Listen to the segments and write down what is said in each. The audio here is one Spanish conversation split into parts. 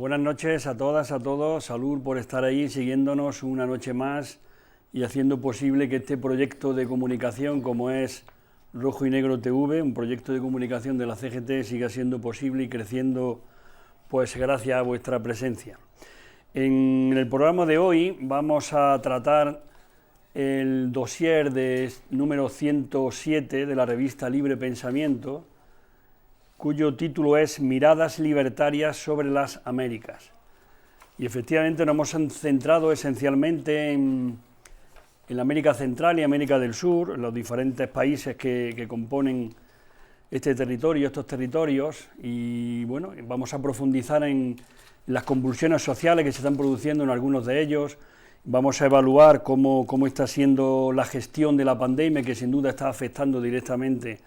Buenas noches a todas, a todos. Salud por estar ahí siguiéndonos una noche más y haciendo posible que este proyecto de comunicación, como es Rojo y Negro TV, un proyecto de comunicación de la CGT, siga siendo posible y creciendo, pues gracias a vuestra presencia. En el programa de hoy vamos a tratar el dossier número 107 de la revista Libre Pensamiento, cuyo título es Miradas libertarias sobre las Américas. Y efectivamente nos hemos centrado esencialmente en la América Central y América del Sur, en los diferentes países que componen este territorio, estos territorios, y bueno, vamos a profundizar en las convulsiones sociales que se están produciendo en algunos de ellos. Vamos a evaluar cómo está siendo la gestión de la pandemia, que sin duda está afectando directamente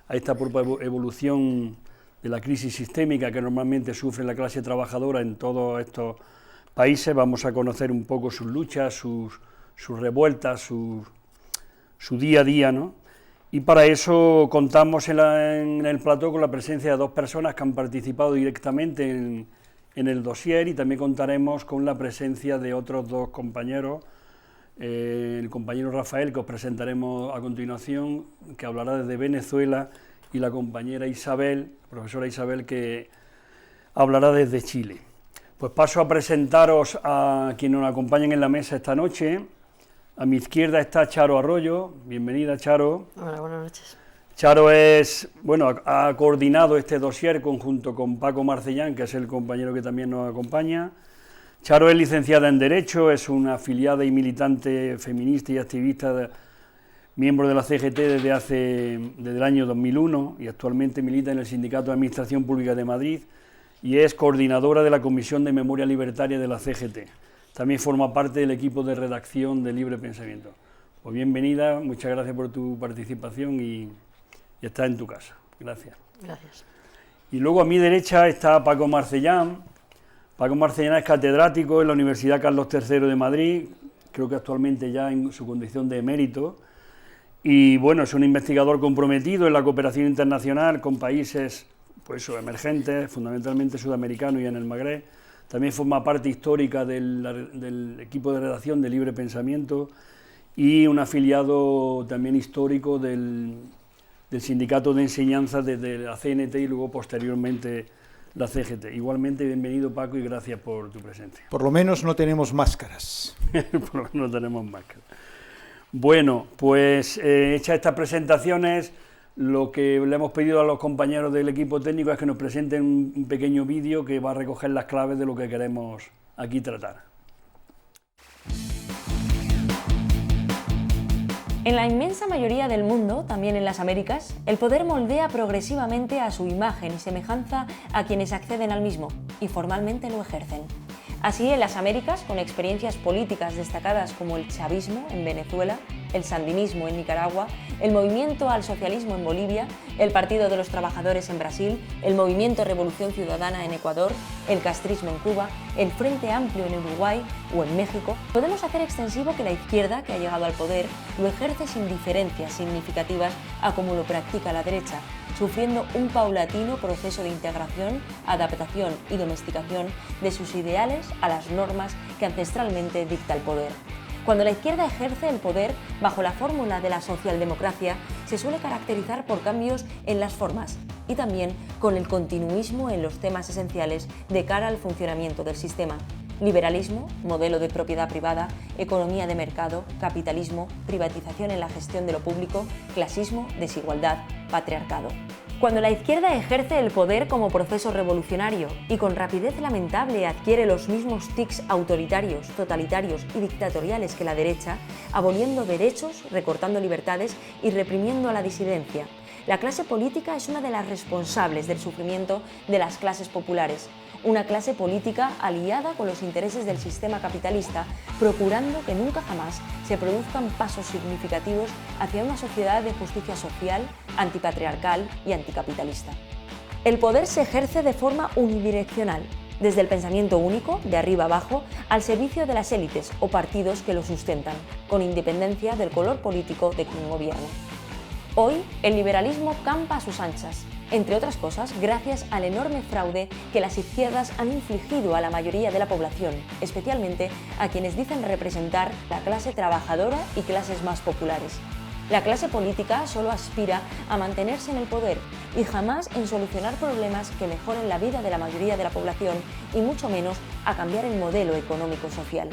a esta propia evolución de la crisis sistémica que normalmente sufre la clase trabajadora en todos estos países. Vamos a conocer un poco sus luchas, sus revueltas, su día a día, ¿no? Y para eso contamos en el plató con la presencia de dos personas que han participado directamente en el dossier, y también contaremos con la presencia de otros dos compañeros, el compañero Rafael, que os presentaremos a continuación, que hablará desde Venezuela, y la compañera Isabel, la profesora Isabel, que hablará desde Chile. Pues paso a presentaros a quienes nos acompañan en la mesa esta noche. A mi izquierda está Charo Arroyo. Bienvenida, Charo. Hola, buenas noches. Charo ha coordinado este dossier junto con Paco Marcellán, que es el compañero que también nos acompaña. Charo es licenciada en Derecho, es una afiliada y militante feminista y activista, miembro de la CGT desde el año 2001, y actualmente milita en el Sindicato de Administración Pública de Madrid y es coordinadora de la Comisión de Memoria Libertaria de la CGT. También forma parte del equipo de redacción de Libre Pensamiento. Pues bienvenida, muchas gracias por tu participación y estás en tu casa. Gracias. Gracias. Y luego a mi derecha está Paco Marcellán. Paco Marcellán es catedrático en la Universidad Carlos III de Madrid, creo que actualmente ya en su condición de emérito. Y bueno, es un investigador comprometido en la cooperación internacional con países pues, emergentes, fundamentalmente sudamericanos y en el Magreb. También forma parte histórica del equipo de redacción de Libre Pensamiento y un afiliado también histórico del Sindicato de Enseñanza desde la CNT y luego posteriormente la CGT. Igualmente, bienvenido, Paco, y gracias por tu presencia. Por lo menos no tenemos máscaras. Por lo menos no tenemos máscaras. Bueno, pues hechas estas presentaciones, lo que le hemos pedido a los compañeros del equipo técnico es que nos presenten un pequeño vídeo que va a recoger las claves de lo que queremos aquí tratar. En la inmensa mayoría del mundo, también en las Américas, el poder moldea progresivamente a su imagen y semejanza a quienes acceden al mismo y formalmente lo ejercen. Así, en las Américas, con experiencias políticas destacadas como el chavismo en Venezuela, el sandinismo en Nicaragua, el movimiento al socialismo en Bolivia, el Partido de los Trabajadores en Brasil, el movimiento Revolución Ciudadana en Ecuador, el castrismo en Cuba, el Frente Amplio en Uruguay o en México, podemos hacer extensivo que la izquierda, que ha llegado al poder, lo ejerce sin diferencias significativas a como lo practica la derecha, sufriendo un paulatino proceso de integración, adaptación y domesticación de sus ideales a las normas que ancestralmente dicta el poder. Cuando la izquierda ejerce el poder bajo la fórmula de la socialdemocracia, se suele caracterizar por cambios en las formas y también con el continuismo en los temas esenciales de cara al funcionamiento del sistema. Liberalismo, modelo de propiedad privada, economía de mercado, capitalismo, privatización en la gestión de lo público, clasismo, desigualdad, patriarcado. Cuando la izquierda ejerce el poder como proceso revolucionario y con rapidez lamentable adquiere los mismos tics autoritarios, totalitarios y dictatoriales que la derecha, aboliendo derechos, recortando libertades y reprimiendo a la disidencia, la clase política es una de las responsables del sufrimiento de las clases populares. Una clase política aliada con los intereses del sistema capitalista, procurando que nunca jamás se produzcan pasos significativos hacia una sociedad de justicia social, antipatriarcal y anticapitalista. El poder se ejerce de forma unidireccional, desde el pensamiento único, de arriba abajo, al servicio de las élites o partidos que lo sustentan, con independencia del color político de quien gobierna. Hoy, el liberalismo campa a sus anchas, entre otras cosas gracias al enorme fraude que las izquierdas han infligido a la mayoría de la población, especialmente a quienes dicen representar la clase trabajadora y clases más populares. La clase política solo aspira a mantenerse en el poder y jamás en solucionar problemas que mejoren la vida de la mayoría de la población y mucho menos a cambiar el modelo económico-social.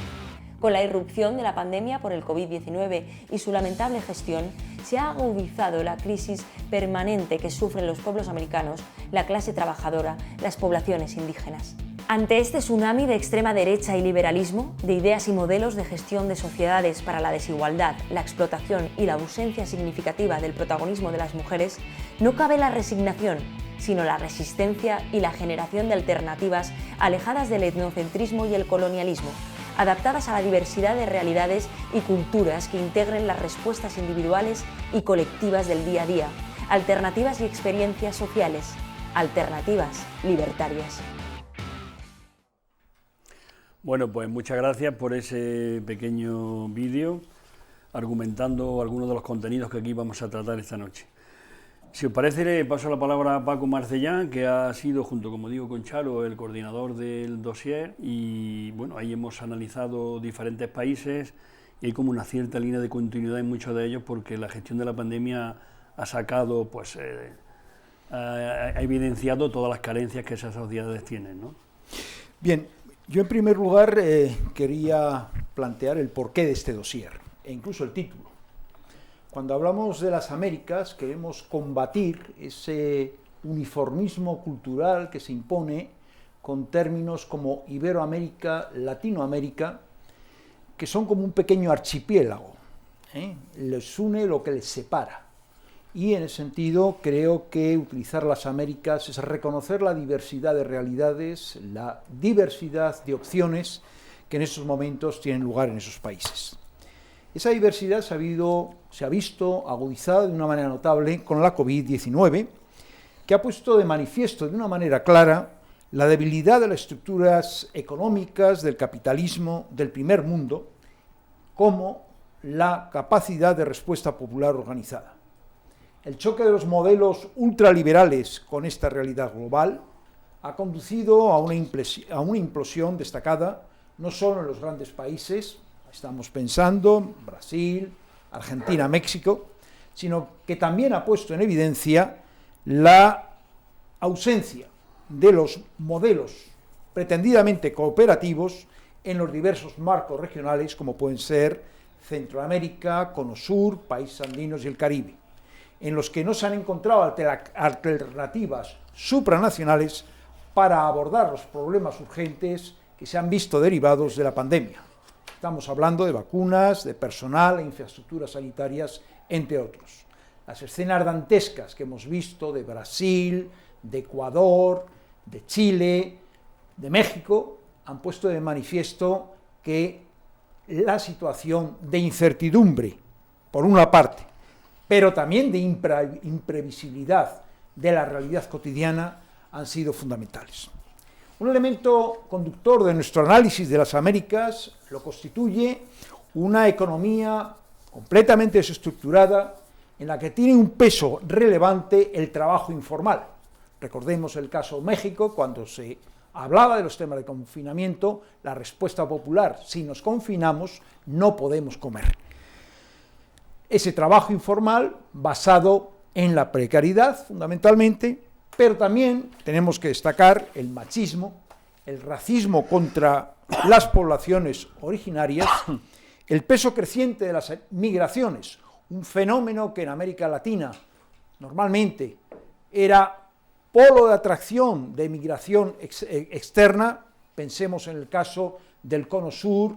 Con la irrupción de la pandemia por el COVID-19 y su lamentable gestión, se ha agudizado la crisis permanente que sufren los pueblos americanos, la clase trabajadora, las poblaciones indígenas. Ante este tsunami de extrema derecha y liberalismo, de ideas y modelos de gestión de sociedades para la desigualdad, la explotación y la ausencia significativa del protagonismo de las mujeres, no cabe la resignación, sino la resistencia y la generación de alternativas alejadas del etnocentrismo y el colonialismo, adaptadas a la diversidad de realidades y culturas que integren las respuestas individuales y colectivas del día a día, alternativas y experiencias sociales, alternativas libertarias. Bueno, pues muchas gracias por ese pequeño vídeo argumentando algunos de los contenidos que aquí vamos a tratar esta noche. Si os parece, le paso la palabra a Paco Marcellán, que ha sido, junto, como digo, con Charo, el coordinador del dossier, y bueno, ahí hemos analizado diferentes países y hay como una cierta línea de continuidad en muchos de ellos, porque la gestión de la pandemia ha sacado, pues, ha evidenciado todas las carencias que esas sociedades tienen, ¿no? Bien, yo en primer lugar quería plantear el porqué de este dossier, e incluso el título. Cuando hablamos de las Américas, queremos combatir ese uniformismo cultural que se impone con términos como Iberoamérica, Latinoamérica, que son como un pequeño archipiélago, les une lo que les separa. Y en ese sentido creo que utilizar las Américas es reconocer la diversidad de realidades, la diversidad de opciones que en esos momentos tienen lugar en esos países. Esa diversidad se ha visto agudizada de una manera notable con la COVID-19, que ha puesto de manifiesto de una manera clara la debilidad de las estructuras económicas del capitalismo del primer mundo, como la capacidad de respuesta popular organizada. El choque de los modelos ultraliberales con esta realidad global ha conducido a una implosión destacada, no solo en los grandes países, estamos pensando en Brasil, Argentina, México, sino que también ha puesto en evidencia la ausencia de los modelos pretendidamente cooperativos en los diversos marcos regionales, como pueden ser Centroamérica, Cono Sur, países andinos y el Caribe, en los que no se han encontrado alternativas supranacionales para abordar los problemas urgentes que se han visto derivados de la pandemia. Estamos hablando de vacunas, de personal e infraestructuras sanitarias, entre otros. Las escenas dantescas que hemos visto de Brasil, de Ecuador, de Chile, de México, han puesto de manifiesto que la situación de incertidumbre, por una parte, pero también de imprevisibilidad de la realidad cotidiana, han sido fundamentales. Un elemento conductor de nuestro análisis de las Américas lo constituye una economía completamente desestructurada en la que tiene un peso relevante el trabajo informal. Recordemos el caso de México, cuando se hablaba de los temas de confinamiento, la respuesta popular: si nos confinamos, no podemos comer. Ese trabajo informal basado en la precariedad, fundamentalmente, pero también tenemos que destacar el machismo, el racismo contra las poblaciones originarias, el peso creciente de las migraciones, un fenómeno que en América Latina normalmente era polo de atracción de migración externa. Pensemos en el caso del Cono Sur,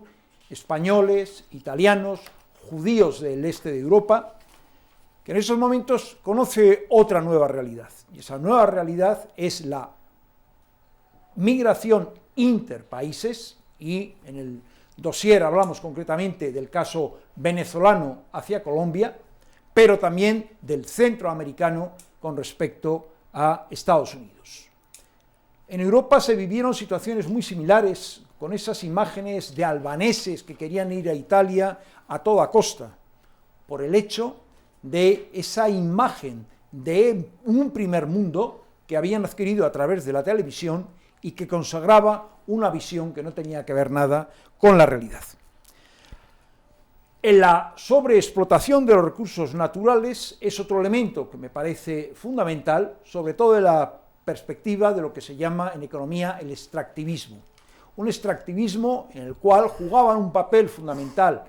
españoles, italianos, judíos del este de Europa, que en esos momentos conoce otra nueva realidad, y esa nueva realidad es la migración interpaíses, y en el dossier hablamos concretamente del caso venezolano hacia Colombia, pero también del centroamericano con respecto a Estados Unidos. En Europa se vivieron situaciones muy similares, con esas imágenes de albaneses que querían ir a Italia a toda costa, por el hecho de esa imagen de un primer mundo que habían adquirido a través de la televisión y que consagraba una visión que no tenía que ver nada con la realidad. En la sobreexplotación de los recursos naturales es otro elemento que me parece fundamental, sobre todo de la perspectiva de lo que se llama en economía el extractivismo. Un extractivismo en el cual jugaban un papel fundamental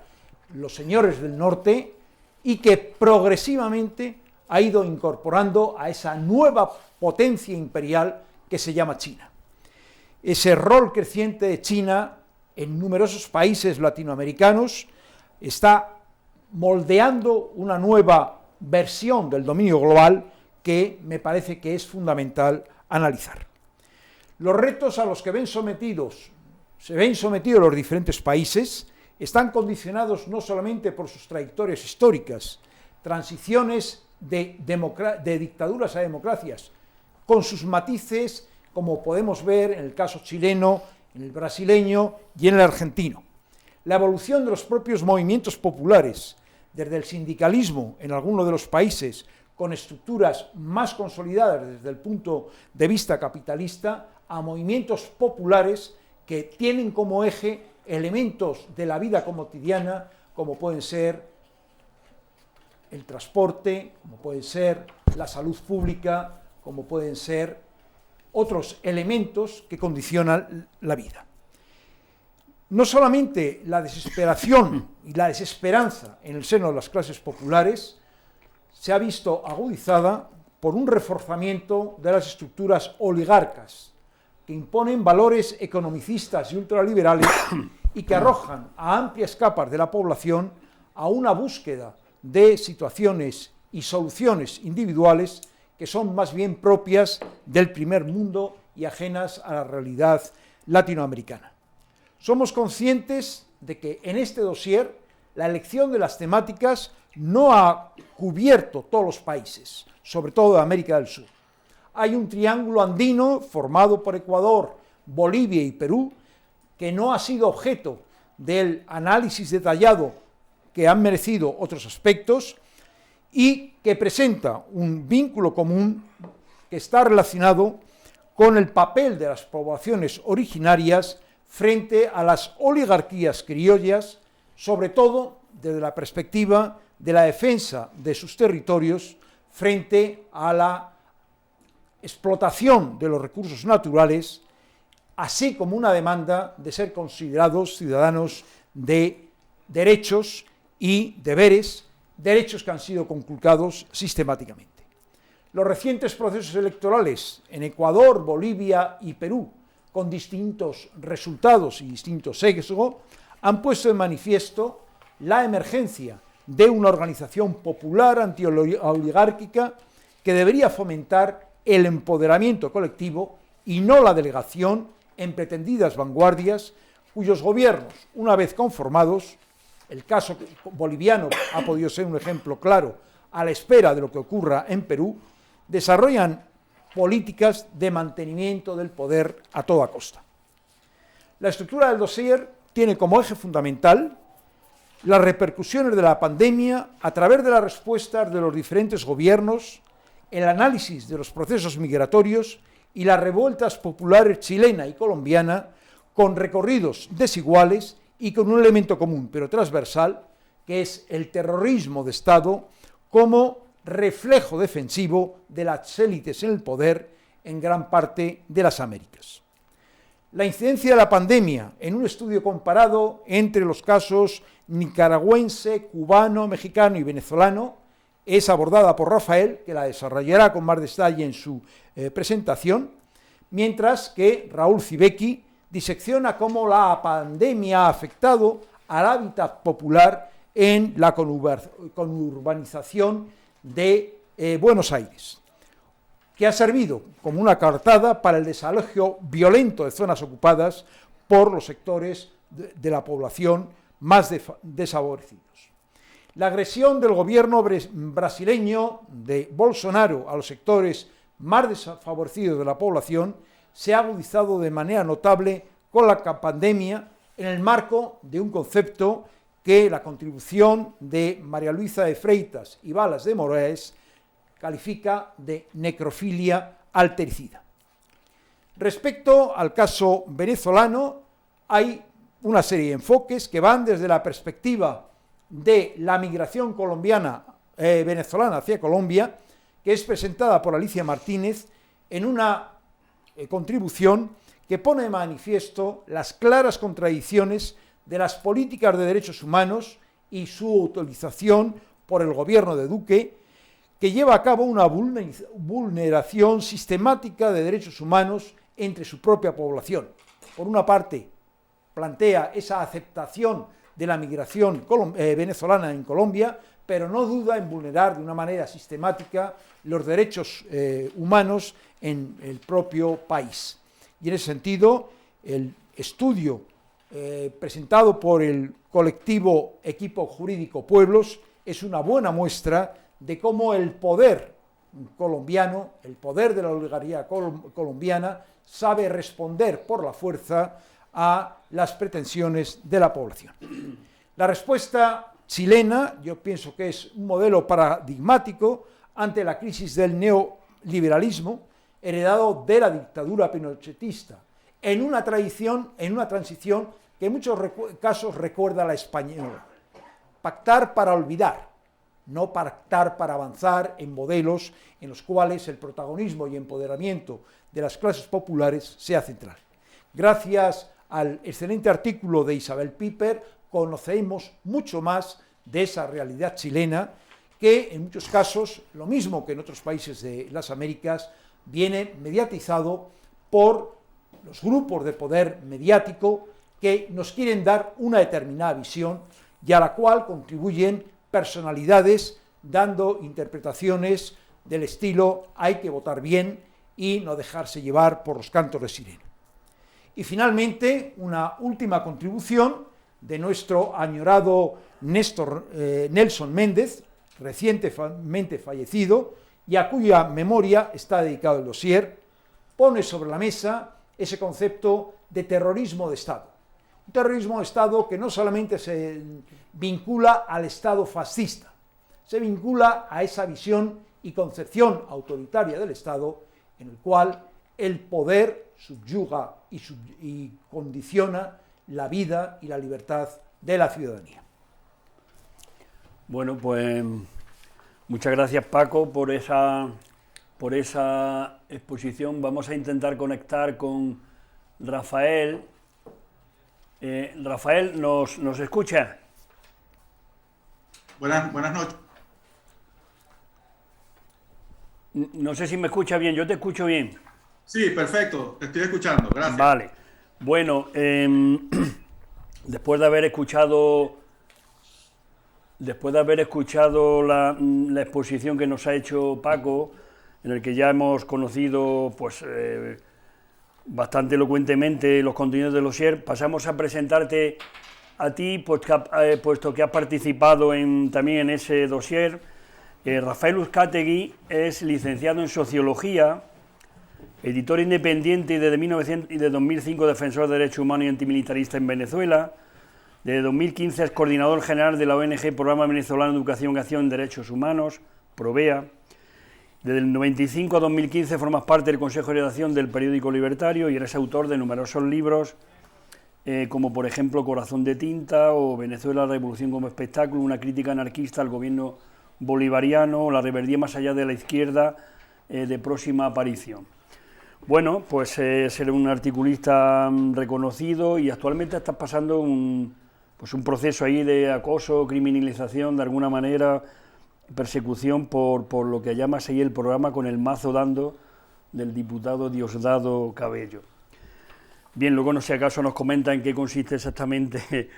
los señores del norte y que progresivamente ha ido incorporando a esa nueva potencia imperial que se llama China. Ese rol creciente de China en numerosos países latinoamericanos está moldeando una nueva versión del dominio global que me parece que es fundamental analizar. Los retos a los que se ven sometidos los diferentes países están condicionados no solamente por sus trayectorias históricas, transiciones de dictaduras a democracias, con sus matices, como podemos ver en el caso chileno, en el brasileño y en el argentino. La evolución de los propios movimientos populares, desde el sindicalismo en algunos de los países, con estructuras más consolidadas desde el punto de vista capitalista, a movimientos populares que tienen como eje elementos de la vida cotidiana, como pueden ser el transporte, como puede ser la salud pública, como pueden ser otros elementos que condicionan la vida. No solamente la desesperación y la desesperanza en el seno de las clases populares se ha visto agudizada por un reforzamiento de las estructuras oligarcas, que imponen valores economicistas y ultraliberales y que arrojan a amplias capas de la población a una búsqueda de situaciones y soluciones individuales que son más bien propias del primer mundo y ajenas a la realidad latinoamericana. Somos conscientes de que en este dossier la elección de las temáticas no ha cubierto todos los países, sobre todo de América del Sur. Hay un triángulo andino formado por Ecuador, Bolivia y Perú, que no ha sido objeto del análisis detallado que han merecido otros aspectos y que presenta un vínculo común que está relacionado con el papel de las poblaciones originarias frente a las oligarquías criollas, sobre todo desde la perspectiva de la defensa de sus territorios frente a la explotación de los recursos naturales, así como una demanda de ser considerados ciudadanos de derechos y deberes, derechos que han sido conculcados sistemáticamente. Los recientes procesos electorales en Ecuador, Bolivia y Perú, con distintos resultados y distintos sesgos, han puesto de manifiesto la emergencia de una organización popular antioligárquica que debería fomentar el empoderamiento colectivo y no la delegación en pretendidas vanguardias cuyos gobiernos, una vez conformados, el caso boliviano ha podido ser un ejemplo claro a la espera de lo que ocurra en Perú, desarrollan políticas de mantenimiento del poder a toda costa. La estructura del dossier tiene como eje fundamental las repercusiones de la pandemia a través de las respuestas de los diferentes gobiernos, el análisis de los procesos migratorios y las revueltas populares chilena y colombiana, con recorridos desiguales y con un elemento común, pero transversal, que es el terrorismo de Estado como reflejo defensivo de las élites en el poder en gran parte de las Américas. La incidencia de la pandemia en un estudio comparado entre los casos nicaragüense, cubano, mexicano y venezolano es abordada por Rafael, que la desarrollará con más detalle en su presentación, mientras que Raúl Civecchi disecciona cómo la pandemia ha afectado al hábitat popular en la conurbanización de Buenos Aires, que ha servido como una coartada para el desalojo violento de zonas ocupadas por los sectores de la población más desfavorecidos. La agresión del gobierno brasileño de Bolsonaro a los sectores más desfavorecidos de la población se ha agudizado de manera notable con la pandemia en el marco de un concepto que la contribución de María Luisa de Freitas y Balas de Moraes califica de necrofilia altericida. Respecto al caso venezolano, hay una serie de enfoques que van desde la perspectiva de la migración venezolana hacia Colombia, que es presentada por Alicia Martínez en una contribución que pone de manifiesto las claras contradicciones de las políticas de derechos humanos y su utilización por el gobierno de Duque, que lleva a cabo una vulneración sistemática de derechos humanos entre su propia población. Por una parte, plantea esa aceptación de la migración venezolana en Colombia, pero no duda en vulnerar de una manera sistemática los derechos humanos en el propio país. Y en ese sentido, el estudio presentado por el colectivo Equipo Jurídico Pueblos es una buena muestra de cómo el poder colombiano, el poder de la oligarquía colombiana, sabe responder por la fuerza a las pretensiones de la población. La respuesta chilena, yo pienso que es un modelo paradigmático ante la crisis del neoliberalismo heredado de la dictadura pinochetista, en una transición que en muchos casos recuerda a la española. Pactar para olvidar, no pactar para avanzar en modelos en los cuales el protagonismo y empoderamiento de las clases populares sea central. Gracias al excelente artículo de Isabel Piper, conocemos mucho más de esa realidad chilena que en muchos casos, lo mismo que en otros países de las Américas, viene mediatizado por los grupos de poder mediático que nos quieren dar una determinada visión y a la cual contribuyen personalidades dando interpretaciones del estilo hay que votar bien y no dejarse llevar por los cantos de sirena. Y finalmente, una última contribución de nuestro añorado Nelson Méndez, recientemente fallecido, y a cuya memoria está dedicado el dossier, pone sobre la mesa ese concepto de terrorismo de Estado. Un terrorismo de Estado que no solamente se vincula al Estado fascista, se vincula a esa visión y concepción autoritaria del Estado en el cual el poder subyuga y condiciona la vida y la libertad de la ciudadanía. Bueno, pues muchas gracias, Paco, por esa exposición. Vamos a intentar conectar con Rafael. Rafael, ¿nos escucha? Buenas noches. No sé si me escucha bien, yo te escucho bien. Sí, perfecto, te estoy escuchando, gracias. Vale, bueno, después de haber escuchado la exposición que nos ha hecho Paco, en el que ya hemos conocido pues bastante elocuentemente los contenidos del dossier, pasamos a presentarte a ti, puesto que has participado también en ese dossier. Rafael Uzcategui es licenciado en Sociología, editor independiente y desde 2005 defensor de derechos humanos y antimilitarista en Venezuela. Desde 2015 es coordinador general de la ONG Programa Venezolano de Educación y Acción en Derechos Humanos, PROVEA. Desde el 95 a 2015 formas parte del Consejo de Redacción del periódico Libertario y eres autor de numerosos libros, como por ejemplo Corazón de Tinta o Venezuela, la Revolución como Espectáculo, una crítica anarquista al gobierno bolivariano o La rebeldía más allá de la izquierda, de próxima aparición. Bueno, pues eres un articulista reconocido y actualmente estás pasando un proceso ahí de acoso, criminalización, de alguna manera, persecución por lo que llamas ahí el programa Con el mazo dando, del diputado Diosdado Cabello. Bien, luego no sé acaso nos comenta en qué consiste exactamente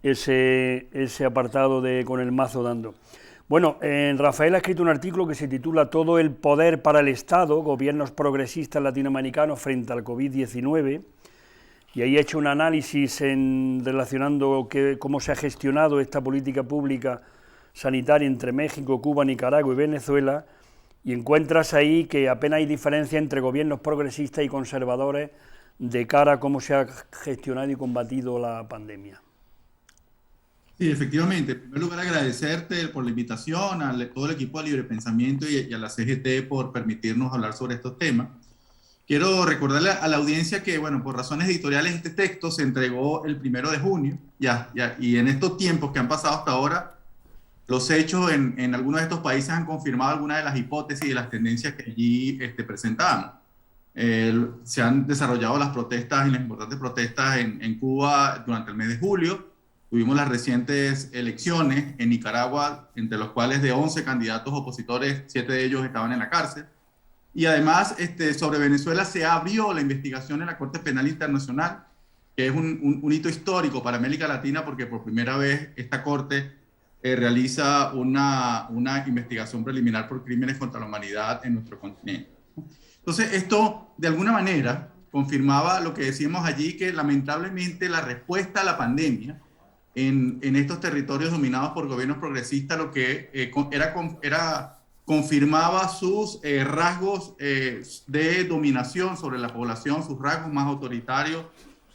ese apartado de Con el mazo dando. Bueno, Rafael ha escrito un artículo que se titula Todo el poder para el Estado, gobiernos progresistas latinoamericanos frente al COVID-19, y ahí ha hecho un análisis relacionando cómo se ha gestionado esta política pública sanitaria entre México, Cuba, Nicaragua y Venezuela, y encuentras ahí que apenas hay diferencia entre gobiernos progresistas y conservadores de cara a cómo se ha gestionado y combatido la pandemia. Sí, efectivamente. En primer lugar, agradecerte por la invitación, a todo el equipo de Libre Pensamiento y a la CGT por permitirnos hablar sobre estos temas. Quiero recordarle a la audiencia que, bueno, por razones editoriales, este texto se entregó el 1 de junio, y en estos tiempos que han pasado hasta ahora, los hechos en algunos de estos países han confirmado algunas de las hipótesis y las tendencias que allí presentaban. Se han desarrollado las protestas y las importantes protestas en Cuba durante el mes de julio. Tuvimos las recientes elecciones en Nicaragua, entre los cuales de 11 candidatos opositores, 7 de ellos estaban en la cárcel. Y además, sobre Venezuela se abrió la investigación en la Corte Penal Internacional, que es un hito histórico para América Latina, porque por primera vez esta Corte realiza una investigación preliminar por crímenes contra la humanidad en nuestro continente. Entonces, esto de alguna manera confirmaba lo que decíamos allí, que lamentablemente la respuesta a la pandemia en estos territorios dominados por gobiernos progresistas, lo que confirmaba sus rasgos de dominación sobre la población, sus rasgos más autoritarios,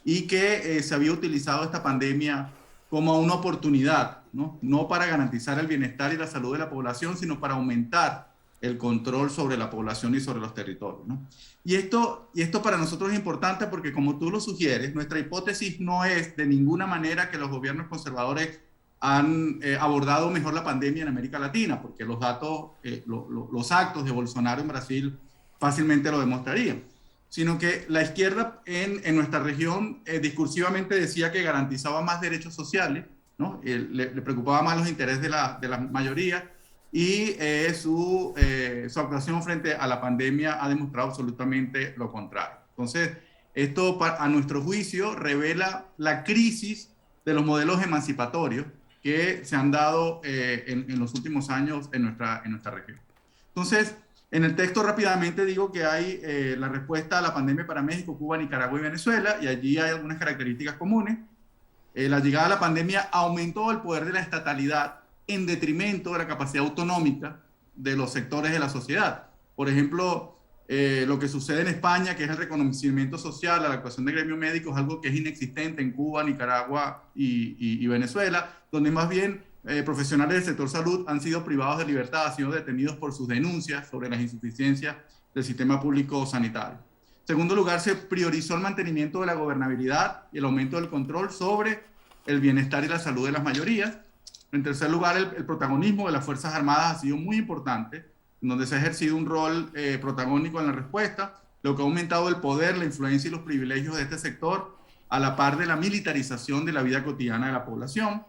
y que se había utilizado esta pandemia como una oportunidad, no para garantizar el bienestar y la salud de la población, sino para aumentar el control sobre la población y sobre los territorios, ¿no? Y esto para nosotros es importante porque, como tú lo sugieres, nuestra hipótesis no es de ninguna manera que los gobiernos conservadores han abordado mejor la pandemia en América Latina, porque los datos, los actos de Bolsonaro en Brasil fácilmente lo demostrarían, sino que la izquierda en nuestra región discursivamente decía que garantizaba más derechos sociales, ¿no? Le preocupaba más los intereses de la mayoría, y su actuación frente a la pandemia ha demostrado absolutamente lo contrario. Entonces, esto a nuestro juicio revela la crisis de los modelos emancipatorios que se han dado en los últimos años en nuestra región. Entonces, en el texto rápidamente digo que hay la respuesta a la pandemia para México, Cuba, Nicaragua y Venezuela, y allí hay algunas características comunes. La llegada de la pandemia aumentó el poder de la estatalidad en detrimento de la capacidad autonómica de los sectores de la sociedad. Por ejemplo, lo que sucede en España, que es el reconocimiento social a la actuación de gremios médicos, es algo que es inexistente en Cuba, Nicaragua y Venezuela, donde más bien profesionales del sector salud han sido privados de libertad, han sido detenidos por sus denuncias sobre las insuficiencias del sistema público sanitario. En segundo lugar, se priorizó el mantenimiento de la gobernabilidad y el aumento del control sobre el bienestar y la salud de las mayorías. En tercer lugar, el protagonismo de las Fuerzas Armadas ha sido muy importante, en donde se ha ejercido un rol protagónico en la respuesta, lo que ha aumentado el poder, la influencia y los privilegios de este sector, a la par de la militarización de la vida cotidiana de la población.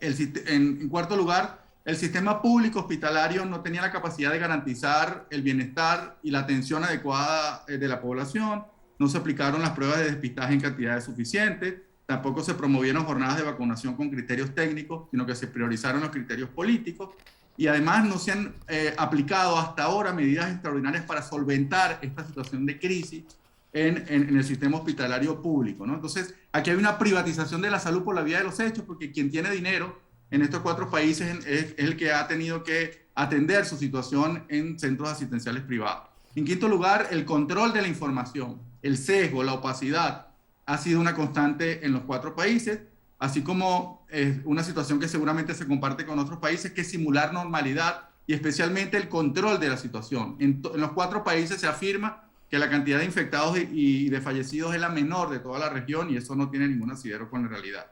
En cuarto lugar, el sistema público hospitalario no tenía la capacidad de garantizar el bienestar y la atención adecuada de la población, no se aplicaron las pruebas de despistaje en cantidades suficientes, tampoco se promovieron jornadas de vacunación con criterios técnicos, sino que se priorizaron los criterios políticos, y además no se han aplicado hasta ahora medidas extraordinarias para solventar esta situación de crisis en el sistema hospitalario público, ¿no? Entonces, aquí hay una privatización de la salud por la vía de los hechos, porque quien tiene dinero en estos 4 países es el que ha tenido que atender su situación en centros asistenciales privados. En quinto lugar, el control de la información, el sesgo, la opacidad, ha sido una constante en los 4 países, así como una situación que seguramente se comparte con otros países, que es simular normalidad y especialmente el control de la situación. En los 4 países se afirma que la cantidad de infectados y de fallecidos es la menor de toda la región, y eso no tiene ningún asidero con la realidad.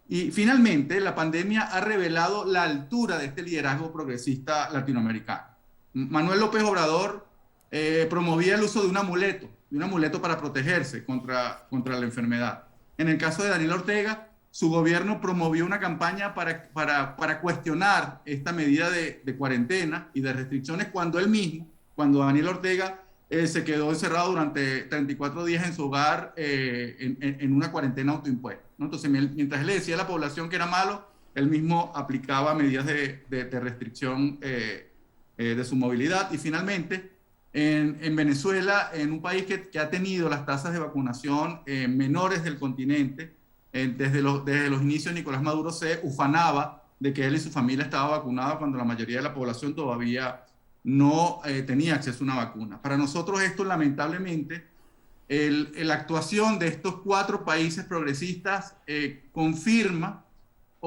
Y finalmente, la pandemia ha revelado la altura de este liderazgo progresista latinoamericano. Manuel López Obrador promovía el uso de un amuleto para protegerse contra la enfermedad. En el caso de Daniel Ortega, su gobierno promovió una campaña para cuestionar esta medida de cuarentena y de restricciones cuando Daniel Ortega se quedó encerrado durante 34 días en su hogar en una cuarentena autoimpuesta, ¿no? Entonces, mientras él le decía a la población que era malo, él mismo aplicaba medidas de restricción de su movilidad. Y finalmente, en Venezuela, en un país que ha tenido las tasas de vacunación menores del continente, desde los inicios, Nicolás Maduro se ufanaba de que él y su familia estaban vacunados cuando la mayoría de la población todavía no tenía acceso a una vacuna. Para nosotros esto, lamentablemente, la actuación de estos 4 países progresistas confirma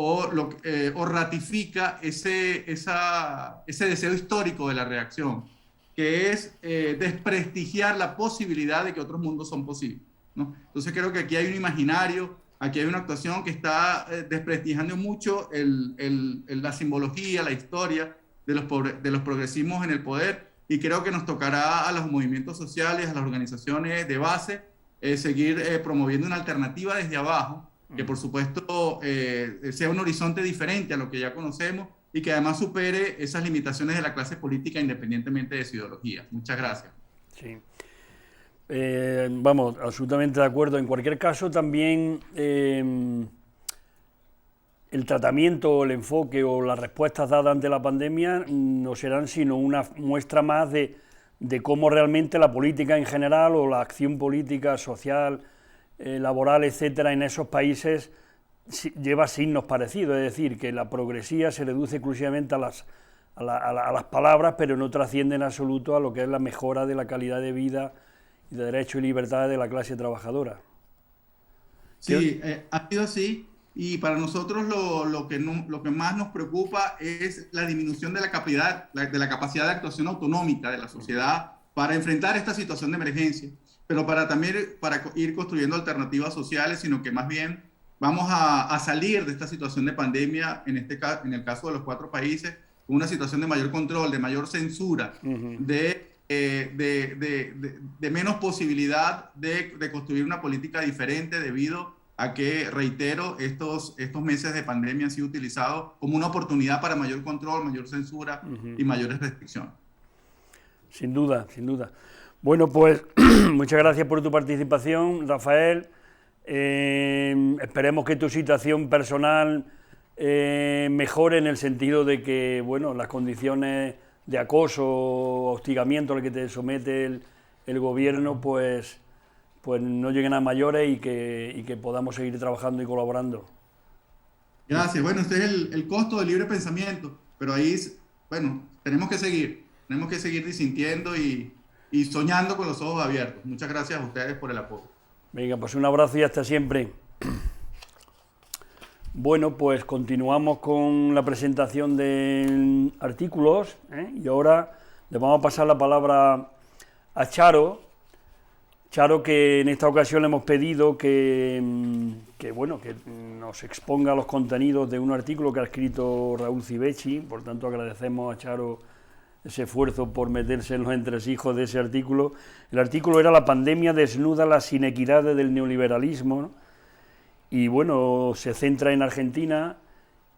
o ratifica ese deseo histórico de la reacción, que es desprestigiar la posibilidad de que otros mundos son posibles, ¿no? Entonces creo que aquí hay un imaginario, aquí hay una actuación que está desprestigiando mucho la simbología, la historia de los progresismos en el poder, y creo que nos tocará a los movimientos sociales, a las organizaciones de base, seguir promoviendo una alternativa desde abajo, que por supuesto sea un horizonte diferente a lo que ya conocemos y que además supere esas limitaciones de la clase política independientemente de su ideología. Muchas gracias. Sí. Vamos, absolutamente de acuerdo. En cualquier caso, también el tratamiento, el enfoque o las respuestas dadas ante la pandemia no serán sino una muestra más de cómo realmente la política en general o la acción política, social, laboral, etcétera, en esos países lleva signos parecidos, es decir, que la progresía se reduce exclusivamente a las palabras, pero no trasciende en absoluto a lo que es la mejora de la calidad de vida y de derechos y libertades de la clase trabajadora. Sí, ha sido así, y para nosotros lo que más nos preocupa es la disminución de la capacidad de actuación autonómica de la sociedad para enfrentar esta situación de emergencia, pero también para ir construyendo alternativas sociales, sino que más bien vamos a salir de esta situación de pandemia, en el caso de los 4 países, con una situación de mayor control, de mayor censura, de menos posibilidad de construir una política diferente, debido a que, reitero, estos meses de pandemia han sido utilizados como una oportunidad para mayor control, mayor censura y mayores restricciones. Sin duda, sin duda. Bueno, pues muchas gracias por tu participación, Rafael. Esperemos que tu situación personal mejore, en el sentido de que, bueno, las condiciones de acoso o hostigamiento al que te somete el gobierno, pues no lleguen a mayores y que podamos seguir trabajando y colaborando. Gracias. Bueno, este es el costo del libre pensamiento, pero ahí, bueno, tenemos que seguir disintiendo y soñando con los ojos abiertos. Muchas gracias a ustedes por el apoyo. Venga, pues un abrazo y hasta siempre. Bueno, pues continuamos con la presentación de artículos, y ahora le vamos a pasar la palabra a Charo, que en esta ocasión le hemos pedido que nos exponga los contenidos de un artículo que ha escrito Raúl Civecchi. Por tanto, agradecemos a Charo ese esfuerzo por meterse en los entresijos de ese artículo. El artículo era "La pandemia desnuda las inequidades del neoliberalismo", ¿no? Y bueno, se centra en Argentina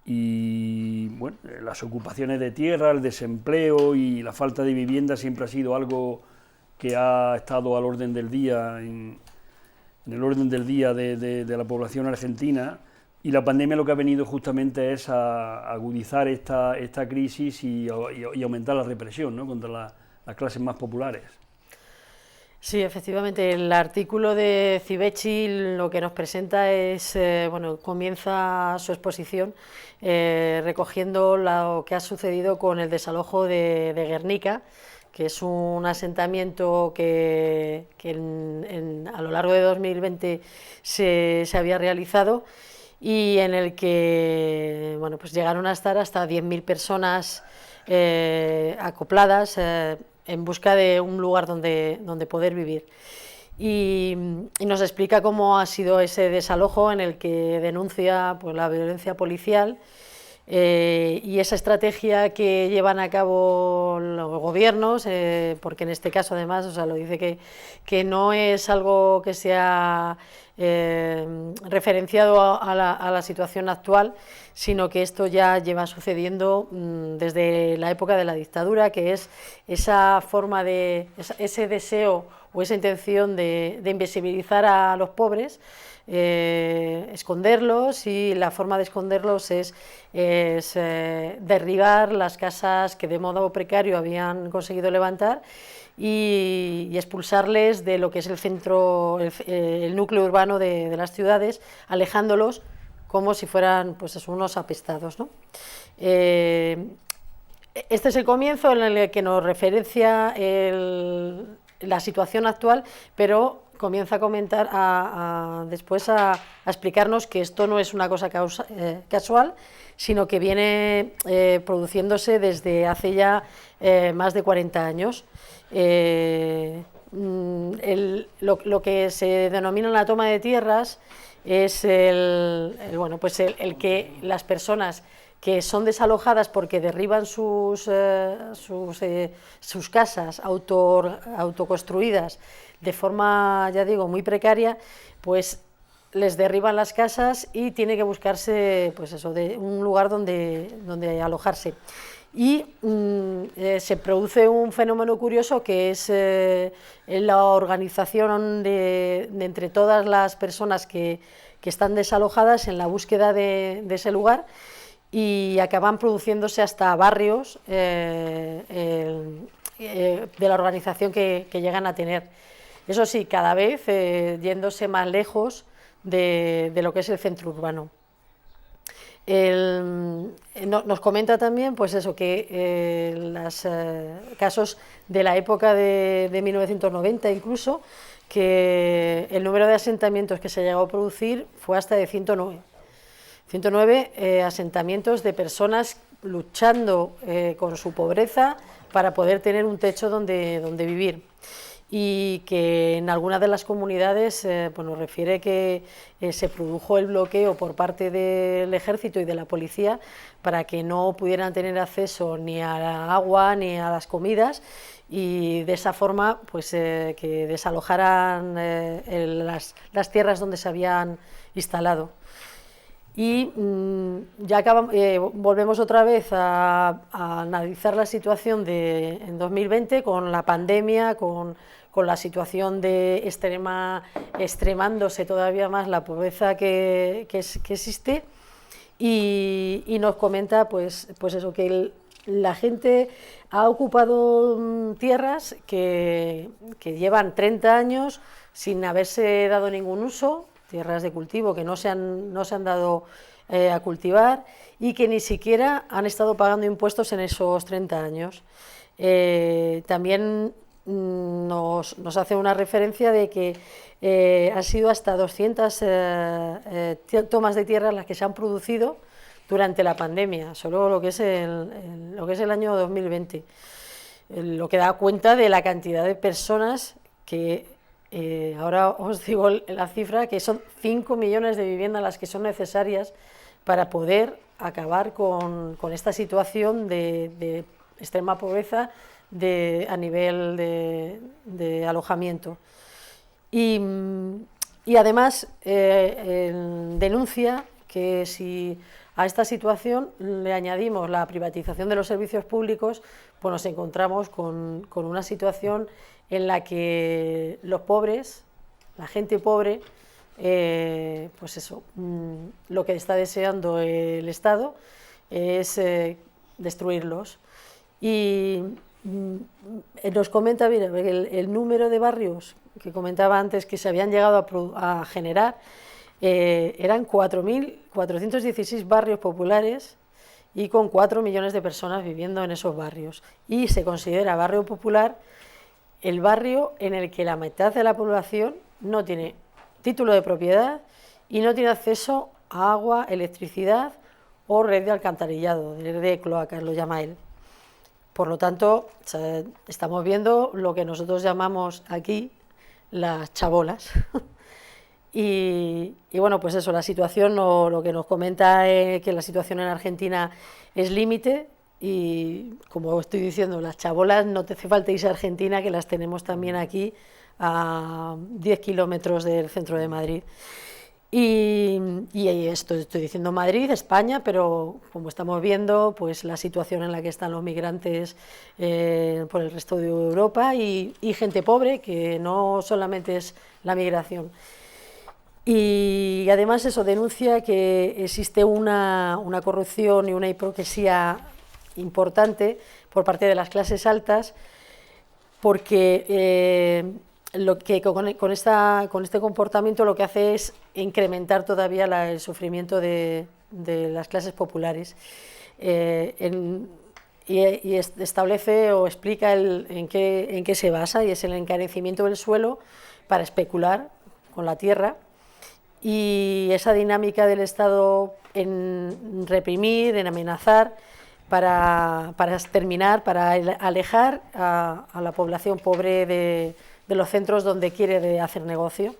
y bueno, las ocupaciones de tierra, el desempleo y la falta de vivienda siempre ha sido algo que ha estado al orden del día, en el orden del día de la población argentina, y la pandemia lo que ha venido justamente es a agudizar esta crisis y aumentar la represión, ¿no?, contra las clases más populares. Sí, efectivamente, el artículo de Civecchi lo que nos presenta es, comienza su exposición recogiendo lo que ha sucedido con el desalojo de Guernica, que es un asentamiento que a lo largo de 2020 se había realizado, y en el que pues llegaron a estar hasta 10.000 personas acopladas en busca de un lugar donde poder vivir. Y nos explica cómo ha sido ese desalojo, en el que denuncia pues la violencia policial y esa estrategia que llevan a cabo los gobiernos, porque en este caso además, lo dice que no es algo que sea referenciado a la situación actual, sino que esto ya lleva sucediendo desde la época de la dictadura, que es esa forma ese deseo o esa intención de invisibilizar a los pobres, esconderlos, y la forma de esconderlos es derribar las casas que de modo precario habían conseguido levantar y expulsarles de lo que es el centro, el núcleo urbano de las ciudades, alejándolos como si fueran pues unos apestados, ¿no? Este es el comienzo en el que nos referencia la situación actual, pero comienza a comentar, después a explicarnos que esto no es una cosa casual, sino que viene produciéndose desde hace ya más de 40 años. Lo que se denomina la toma de tierras es el que las personas que son desalojadas porque derriban sus casas autoconstruidas de forma, ya digo, muy precaria, pues les derriban las casas y tiene que buscarse, pues eso, de un lugar donde alojarse. Y se produce un fenómeno curioso que es la organización de entre todas las personas que están desalojadas en la búsqueda de ese lugar, y acaban produciéndose hasta barrios de la organización que llegan a tener. Eso sí, cada vez yéndose más lejos de lo que es el centro urbano. Nos comenta también, pues eso, que los casos de la época de 1990 incluso, que el número de asentamientos que se llegó a producir fue hasta de 109. 109 asentamientos de personas luchando con su pobreza para poder tener un techo donde vivir. Y que en algunas de las comunidades nos refiere que se produjo el bloqueo por parte del ejército y de la policía para que no pudieran tener acceso ni a la agua ni a las comidas, y de esa forma pues que desalojaran las tierras donde se habían instalado. Y ya volvemos otra vez a analizar la situación en 2020 con la pandemia, con la situación de extremándose todavía más la pobreza que existe, y nos comenta pues eso, que la gente ha ocupado tierras que llevan 30 años sin haberse dado ningún uso, tierras de cultivo que no se han dado a cultivar, y que ni siquiera han estado pagando impuestos en esos 30 años. También nos hace una referencia de que han sido hasta 200 tomas de tierra las que se han producido durante la pandemia, solo lo que es el año 2020, lo que da cuenta de la cantidad de personas que ahora os digo la cifra, que son 5 millones de viviendas las que son necesarias para poder acabar con esta situación de extrema pobreza a nivel de alojamiento. Y además denuncia que si a esta situación le añadimos la privatización de los servicios públicos, pues nos encontramos con una situación en la que los pobres, la gente pobre, pues eso, lo que está deseando el Estado es destruirlos. Y nos comenta, mira, el número de barrios que comentaba antes que se habían llegado a generar, eran 4.416 barrios populares y con 4 millones de personas viviendo en esos barrios. Y se considera barrio popular el barrio en el que la mitad de la población no tiene título de propiedad y no tiene acceso a agua, electricidad o red de alcantarillado, de cloacas lo llama él. Por lo tanto, estamos viendo lo que nosotros llamamos aquí las chabolas. Y bueno, pues eso, la situación, lo que nos comenta es que la situación en Argentina es límite, y como estoy diciendo, las chabolas no te hace falta irse a Argentina, que las tenemos también aquí a 10 kilómetros del centro de Madrid. Y esto estoy diciendo Madrid, España, pero como estamos viendo, pues la situación en la que están los migrantes por el resto de Europa, y gente pobre, que no solamente es la migración. Y además eso denuncia que existe una corrupción y una hipocresía importante por parte de las clases altas, porque lo que con este comportamiento lo que hace es incrementar todavía el sufrimiento de las clases populares, y establece o explica en qué se basa, y es el encarecimiento del suelo para especular con la tierra, y esa dinámica del Estado en reprimir, en amenazar, para exterminar, para alejar a la población pobre de los centros donde quiere hacer negocio.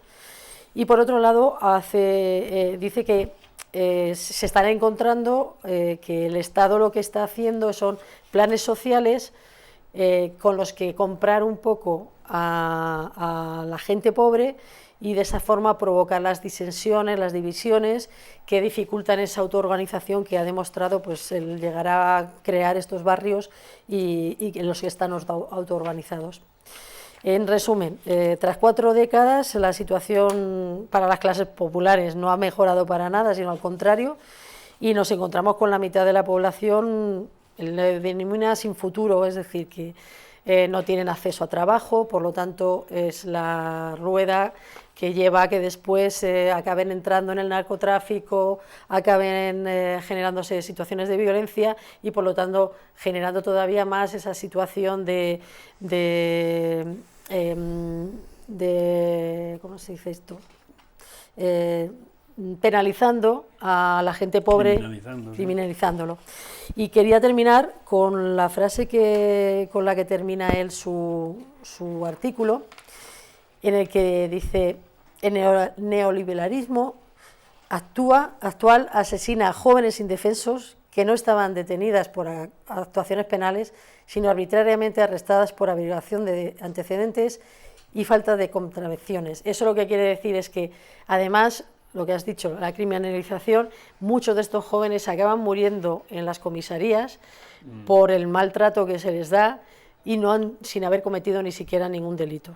Y por otro lado dice que se están encontrando que el Estado lo que está haciendo son planes sociales con los que comprar un poco a la gente pobre y de esa forma provocar las disensiones, las divisiones que dificultan esa autoorganización que ha demostrado pues, el llegar a crear estos barrios y en los que están autoorganizados. En resumen, tras 4 décadas la situación para las clases populares no ha mejorado para nada, sino al contrario, y nos encontramos con la mitad de la población denomina sin futuro, es decir, que no tienen acceso a trabajo, por lo tanto es la rueda que lleva a que después acaben entrando en el narcotráfico, acaben generándose situaciones de violencia y por lo tanto generando todavía más esa situación de ¿cómo se dice esto? Penalizando a la gente pobre, criminalizándolo. Y quería terminar con la frase con la que termina él su artículo, en el que dice: el neoliberalismo actual asesina a jóvenes indefensos que no estaban detenidas por actuaciones penales, sino arbitrariamente arrestadas por violación de antecedentes y falta de contravenciones. Eso lo que quiere decir es que, además, lo que has dicho, la criminalización, muchos de estos jóvenes acaban muriendo en las comisarías por el maltrato que se les da y sin haber cometido ni siquiera ningún delito.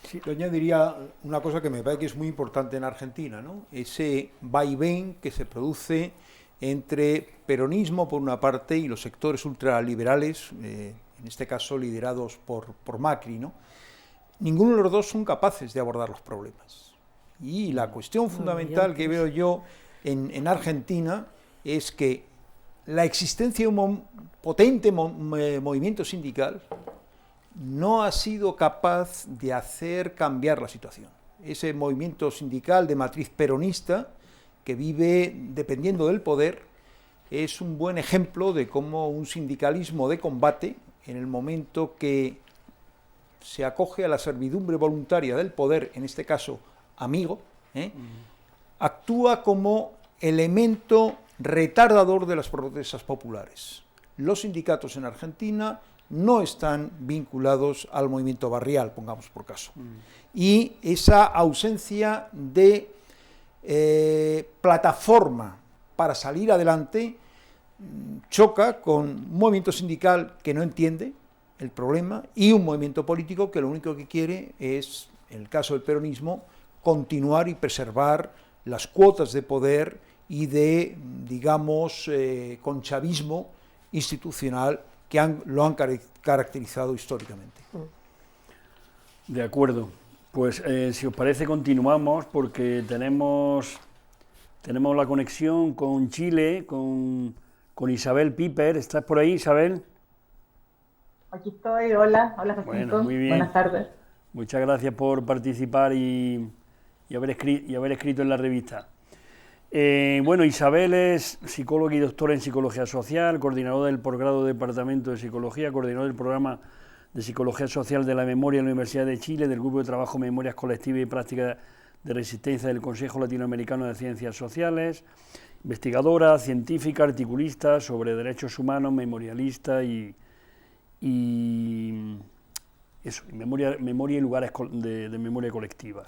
Sí, yo añadiría una cosa que me parece que es muy importante en Argentina, ¿no? Ese vaivén que se produce entre peronismo por una parte y los sectores ultraliberales, en este caso liderados por Macri, ¿no? Ninguno de los dos son capaces de abordar los problemas. Y la cuestión fundamental que veo yo en Argentina es que la existencia de un potente movimiento sindical no ha sido capaz de hacer cambiar la situación. Ese movimiento sindical de matriz peronista que vive dependiendo del poder es un buen ejemplo de cómo un sindicalismo de combate, en el momento que se acoge a la servidumbre voluntaria del poder, en este caso amigo, actúa como elemento retardador de las protestas populares. Los sindicatos en Argentina no están vinculados al movimiento barrial, pongamos por caso. Y esa ausencia de plataforma para salir adelante choca con un movimiento sindical que no entiende el problema y un movimiento político que lo único que quiere es, en el caso del peronismo, continuar y preservar las cuotas de poder y de, digamos, conchavismo institucional que lo han caracterizado históricamente. De acuerdo. Pues si os parece continuamos porque tenemos la conexión con Chile, con Isabel Piper. ¿Estás por ahí, Isabel? Aquí estoy, hola Francisco. Bueno, muy bien. Buenas tardes. Muchas gracias por participar y haber escrito en la revista. Bueno, Isabel es psicóloga y doctora en Psicología Social, coordinadora del posgrado de Departamento de Psicología, coordinadora del programa de Psicología Social de la Memoria en la Universidad de Chile, del Grupo de Trabajo Memorias Colectivas y Prácticas de Resistencia del Consejo Latinoamericano de Ciencias Sociales, investigadora, científica, articulista sobre derechos humanos, memorialista y memoria y lugares de memoria colectiva.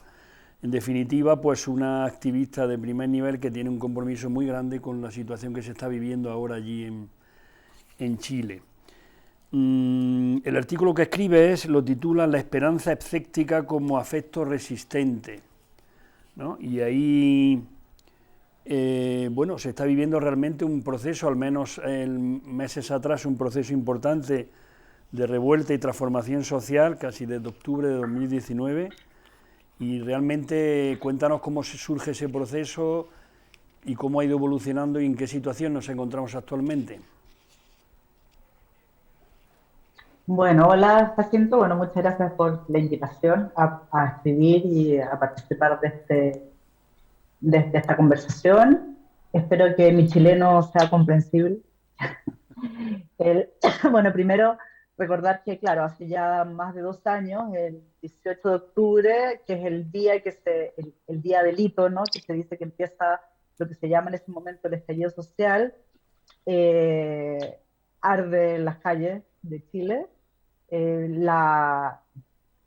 En definitiva, pues una activista de primer nivel que tiene un compromiso muy grande con la situación que se está viviendo ahora allí en Chile. El artículo que escribe lo titula La esperanza escéptica como afecto resistente, ¿no? Y ahí, bueno, se está viviendo realmente un proceso, al menos meses atrás, un proceso importante de revuelta y transformación social, casi desde octubre de 2019, y realmente cuéntanos cómo surge ese proceso y cómo ha ido evolucionando y en qué situación nos encontramos actualmente. Bueno, hola Jacinto, bueno, muchas gracias por la invitación a escribir y a participar de esta conversación. Espero que mi chileno sea comprensible. El- bueno, primero recordar que, claro, hace ya más de 2 años, el 18 de octubre, que es el día el día del hito, ¿no? Que se dice que empieza lo que se llama en ese momento el estallido social, eh, arde en las calles de Chile. Eh, la,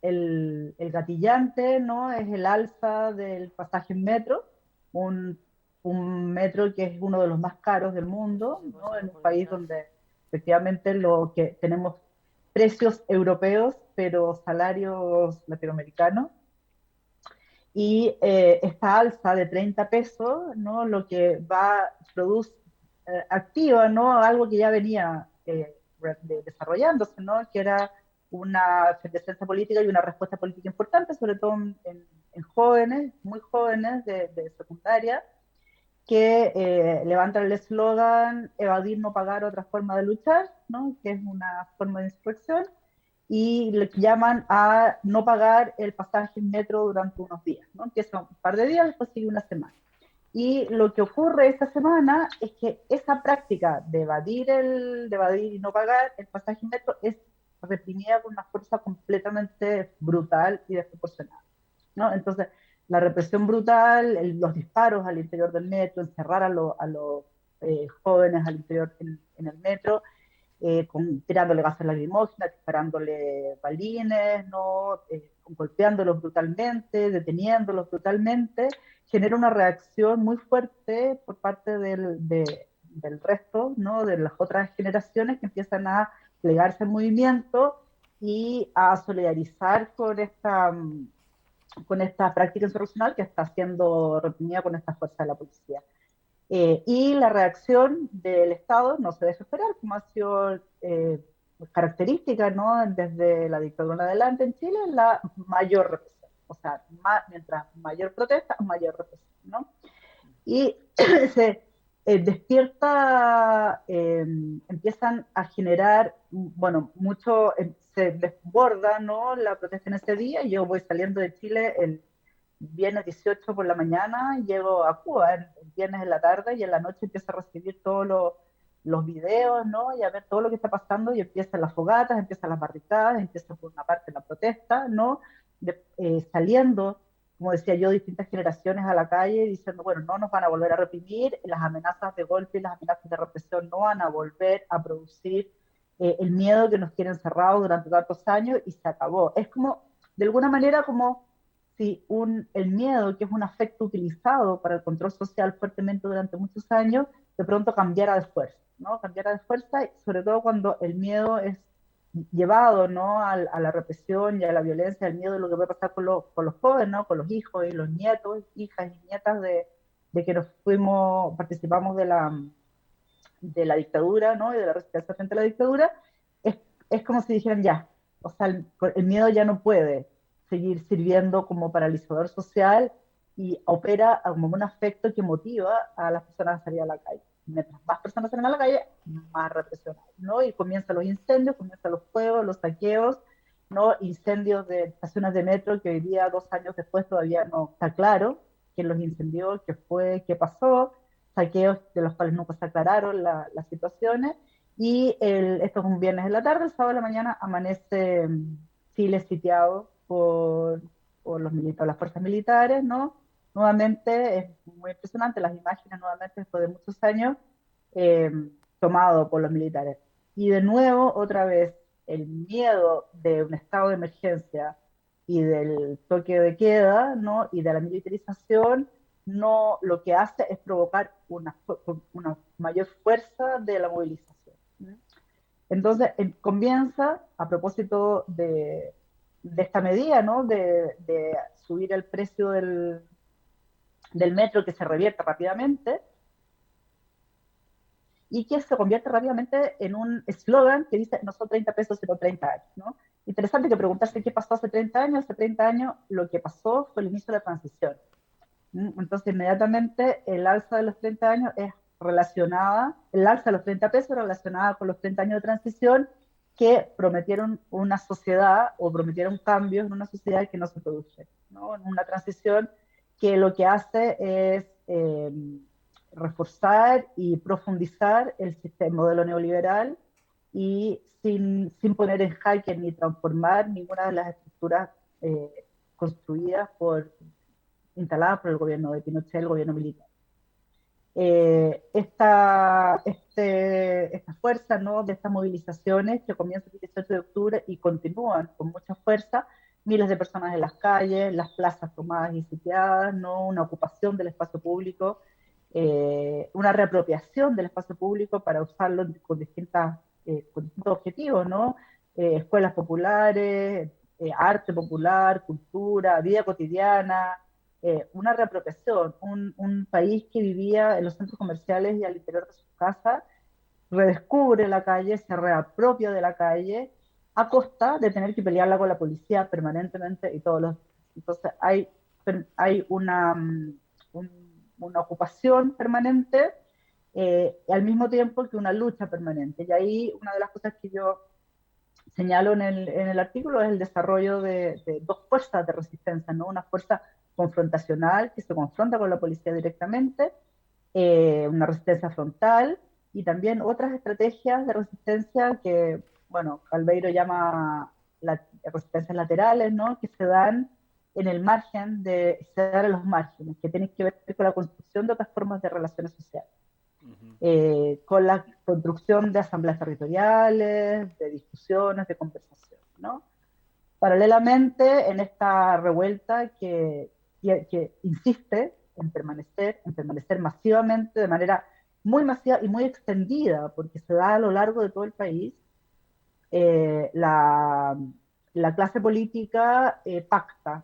el gatillante, ¿no? Es el alza del pasaje en metro, un, un metro que es uno de los más caros del mundo, ¿no? En un país donde efectivamente lo que tenemos precios europeos, pero salarios latinoamericanos. Y esta alza de 30 pesos, ¿no? Lo que produce, activa, ¿no? Algo que ya venía desarrollándose, ¿no? Que era una efervescencia política y una respuesta política importante, sobre todo en jóvenes, muy jóvenes de secundaria, que levantan el eslogan evadir, no pagar, otra forma de luchar, ¿no? Que es una forma de insurrección, y le llaman a no pagar el pasaje en metro durante unos días, ¿no? Empieza un par de días, después sigue una semana. Y lo que ocurre esta semana es que esa práctica de evadir y no pagar el pasaje en metro es reprimida con una fuerza completamente brutal y desproporcionada, ¿no? Entonces, la represión brutal, los disparos al interior del metro, encerrar a los jóvenes al interior en el metro, tirándole gases lacrimógenas, disparándole balines, ¿no? Golpeándolos brutalmente, deteniéndolos brutalmente, genera una reacción muy fuerte por parte del resto, ¿no? De las otras generaciones que empiezan a plegarse al movimiento y a solidarizar con esta práctica insurreccional que está siendo reprimida con esta fuerza de la policía. Y la reacción del Estado no se deja esperar, como ha sido característica, ¿no? Desde la dictadura en adelante en Chile, la mayor represión. O sea, mientras mayor protesta, mayor represión, ¿no? Y se despierta, empiezan a generar, bueno, mucho, se desborda, ¿no? La protesta en ese día. Yo voy saliendo de Chile el viernes 18 por la mañana, llego a Cuba el viernes en la tarde y en la noche empiezo a recibir todos los videos, ¿no? Y a ver todo lo que está pasando y empiezan las fogatas, empiezan las barricadas, empieza por una parte la protesta, ¿no? Saliendo, como decía yo, distintas generaciones a la calle diciendo, bueno, no nos van a volver a reprimir, las amenazas de golpe y las amenazas de represión no van a volver a producir el miedo que nos tienen encerrados durante tantos años y se acabó. Es como, de alguna manera, como si el miedo, que es un afecto utilizado para el control social fuertemente durante muchos años, de pronto cambiara de fuerza, ¿no? Cambiara de fuerza, sobre todo cuando el miedo es llevado, ¿no? A la represión y a la violencia, el miedo de lo que puede pasar con los jóvenes, ¿no? Con los hijos y los nietos, hijas y nietas de que participamos de la dictadura, ¿no? Y de la resistencia frente a la dictadura, es como si dijeran ya, o sea, el miedo ya no puede seguir sirviendo como paralizador social y opera como un afecto que motiva a las personas a salir a la calle. Mientras más personas salen a la calle, más represión hay, ¿no? Y comienzan los incendios, comienzan los fuegos, los saqueos, ¿no? Incendios de estaciones de metro que hoy día, 2 años después, todavía no está claro quién los incendió, qué fue, qué pasó, saqueos de los cuales nunca se aclararon las situaciones. Y esto es un viernes en la tarde, el sábado de la mañana amanece Chile sitiado por las fuerzas militares, ¿no? Nuevamente es muy impresionante las imágenes, nuevamente después de muchos años, eh, tomado por los militares. Y de nuevo, otra vez, el miedo de un estado de emergencia y del toque de queda, ¿no? Y de la militarización, no, lo que hace es provocar una mayor fuerza de la movilización, ¿no? Entonces, comienza, a propósito de esta medida, ¿no? De subir el precio del metro que se revierte rápidamente y que se convierte rápidamente en un eslogan que dice no son 30 pesos sino 30 años, ¿no? Interesante que preguntarse qué pasó hace 30 años. Hace 30 años lo que pasó fue el inicio de la transición. Entonces, inmediatamente el alza de los 30 años es relacionada, el alza de los 30 pesos relacionada con los 30 años de transición que prometieron una sociedad o prometieron cambios en una sociedad que no se produce, ¿no? En una transición que lo que hace es reforzar y profundizar el sistema, modelo neoliberal y sin poner en jaque ni transformar ninguna de las estructuras construidas instaladas por el gobierno de Pinochet, el gobierno militar. Esta fuerza, ¿no?, de estas movilizaciones que comienzan el 18 de octubre y continúan con mucha fuerza, miles de personas en las calles, las plazas tomadas y sitiadas, ¿no?, una ocupación del espacio público, una reapropiación del espacio público para usarlo con distintos objetivos, ¿no? Escuelas populares, arte popular, cultura, vida cotidiana, una reapropiación, un país que vivía en los centros comerciales y al interior de sus casas, redescubre la calle, se reapropia de la calle, a costa de tener que pelearla con la policía permanentemente y todos los... Entonces hay una ocupación permanente, al mismo tiempo que una lucha permanente. Y ahí una de las cosas que yo señalo en el artículo es el desarrollo de dos fuerzas de resistencia, ¿no? Una fuerza confrontacional que se confronta con la policía directamente, una resistencia frontal, y también otras estrategias de resistencia que, bueno, Calveiro llama resistencias laterales, ¿no?, que se dan en el margen, se dan en los márgenes, que tienen que ver con la construcción de otras formas de relaciones sociales. Con la construcción de asambleas territoriales, de discusiones, de conversaciones, ¿no? Paralelamente, en esta revuelta que insiste en permanecer masivamente, de manera muy masiva y muy extendida, porque se da a lo largo de todo el país, la clase política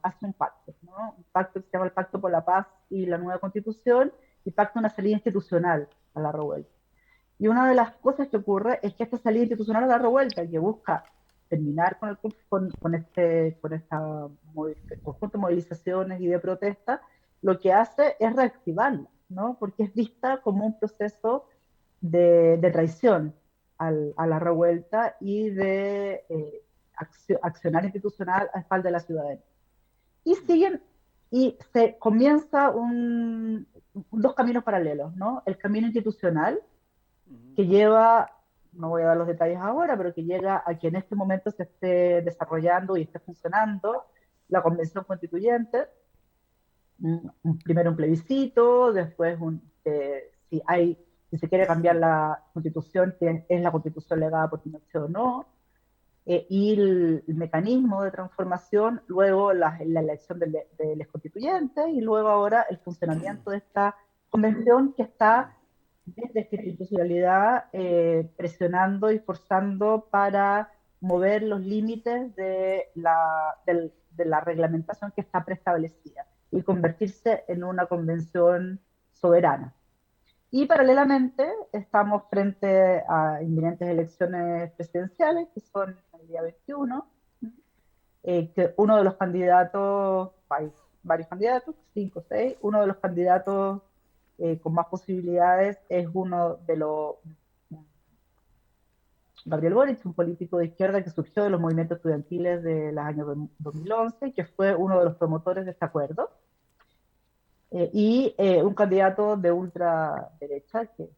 hace un pacto, ¿no? Un pacto que se llama el Pacto por la Paz y la Nueva Constitución, y pacta una salida institucional a la revuelta. Y una de las cosas que ocurre es que esta salida institucional a la revuelta, que busca terminar con este conjunto de movilizaciones y de protestas, lo que hace es reactivarla, ¿no? Porque es vista como un proceso de traición a la revuelta y de accionar institucional a espaldas de la ciudadanía. Y se comienza dos caminos paralelos, ¿no? El camino institucional, que lleva, no voy a dar los detalles ahora, pero que llega a que en este momento se esté desarrollando y esté funcionando la Convención Constituyente, primero un plebiscito, después si se quiere cambiar la Constitución, que es la Constitución legada por Pinochet o no, y el mecanismo de transformación, luego la elección de los constituyentes, y luego ahora el funcionamiento de esta convención que está desde esta institucionalidad presionando y forzando para mover los límites de la reglamentación que está preestablecida y convertirse en una convención soberana. Y paralelamente estamos frente a inminentes elecciones presidenciales, que son el día 21, que uno de los candidatos, hay varios candidatos, 5 o 6, uno de los candidatos con más posibilidades es uno de los... Gabriel Boric, un político de izquierda que surgió de los movimientos estudiantiles de los años 2011, que fue uno de los promotores de este acuerdo. Y un candidato de ultraderecha, que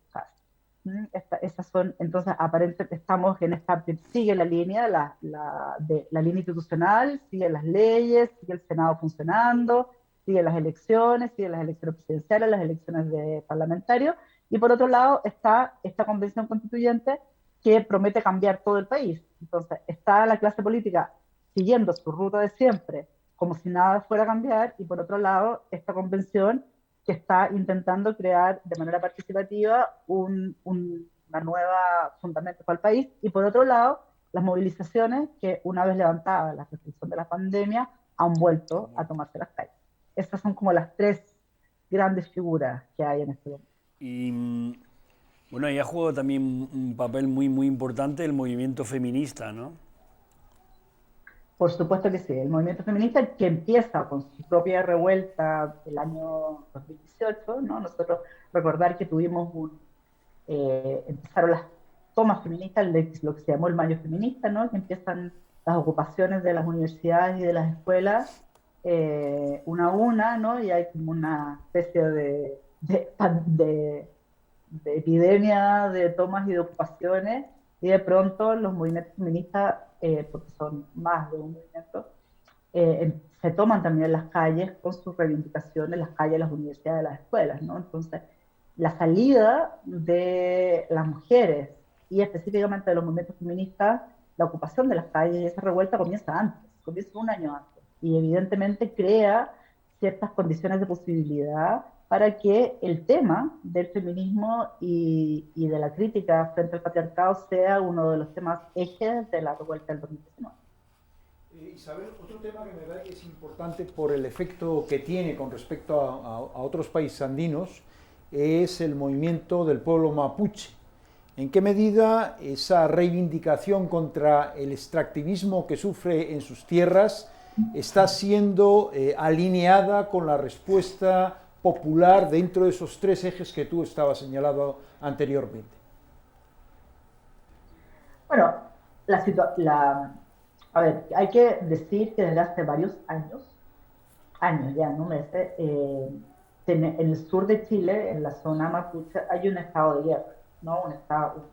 esas son, entonces, aparentemente estamos en sigue la línea, la línea institucional, sigue las leyes, sigue el Senado funcionando, sigue las elecciones presidenciales, las elecciones de parlamentarios, y por otro lado está esta convención constituyente que promete cambiar todo el país. Entonces, está la clase política siguiendo su ruta de siempre, como si nada fuera a cambiar, y por otro lado, esta convención que está intentando crear de manera participativa una nueva fundamento para el país, y por otro lado, las movilizaciones que una vez levantada la restricción de la pandemia han vuelto a tomarse las calles. Estas son como las tres grandes figuras que hay en este momento. Y bueno, ahí ha jugado también un papel muy, muy importante el movimiento feminista, ¿no? Por supuesto que sí, el movimiento feminista que empieza con su propia revuelta el año 2018, ¿no? Nosotros recordar que tuvimos empezaron tomas feministas, lo que se llamó el Mayo Feminista, ¿no? Que empiezan las ocupaciones de las universidades y de las escuelas una a una, ¿no? Y hay como una especie de epidemia de tomas y de ocupaciones, y de pronto los movimientos feministas, porque son más de un movimiento, se toman también las calles con sus reivindicaciones, las calles, las universidades, las escuelas, ¿no? Entonces, la salida de las mujeres y específicamente de los movimientos feministas, la ocupación de las calles y esa revuelta comienza antes, comienza un año antes, y evidentemente crea ciertas condiciones de posibilidad para que el tema del feminismo y de la crítica frente al patriarcado sea uno de los temas ejes de la revuelta del 2019. Isabel, otro tema que me parece que es importante por el efecto que tiene con respecto a otros países andinos es el movimiento del pueblo mapuche. ¿En qué medida esa reivindicación contra el extractivismo que sufre en sus tierras está siendo alineada con la respuesta popular dentro de esos tres ejes que tú estabas señalando anteriormente? Bueno, a ver, hay que decir que desde hace varios años ya, no meses, en el sur de Chile, en la zona mapuche, hay un estado de guerra, ¿no? Un estado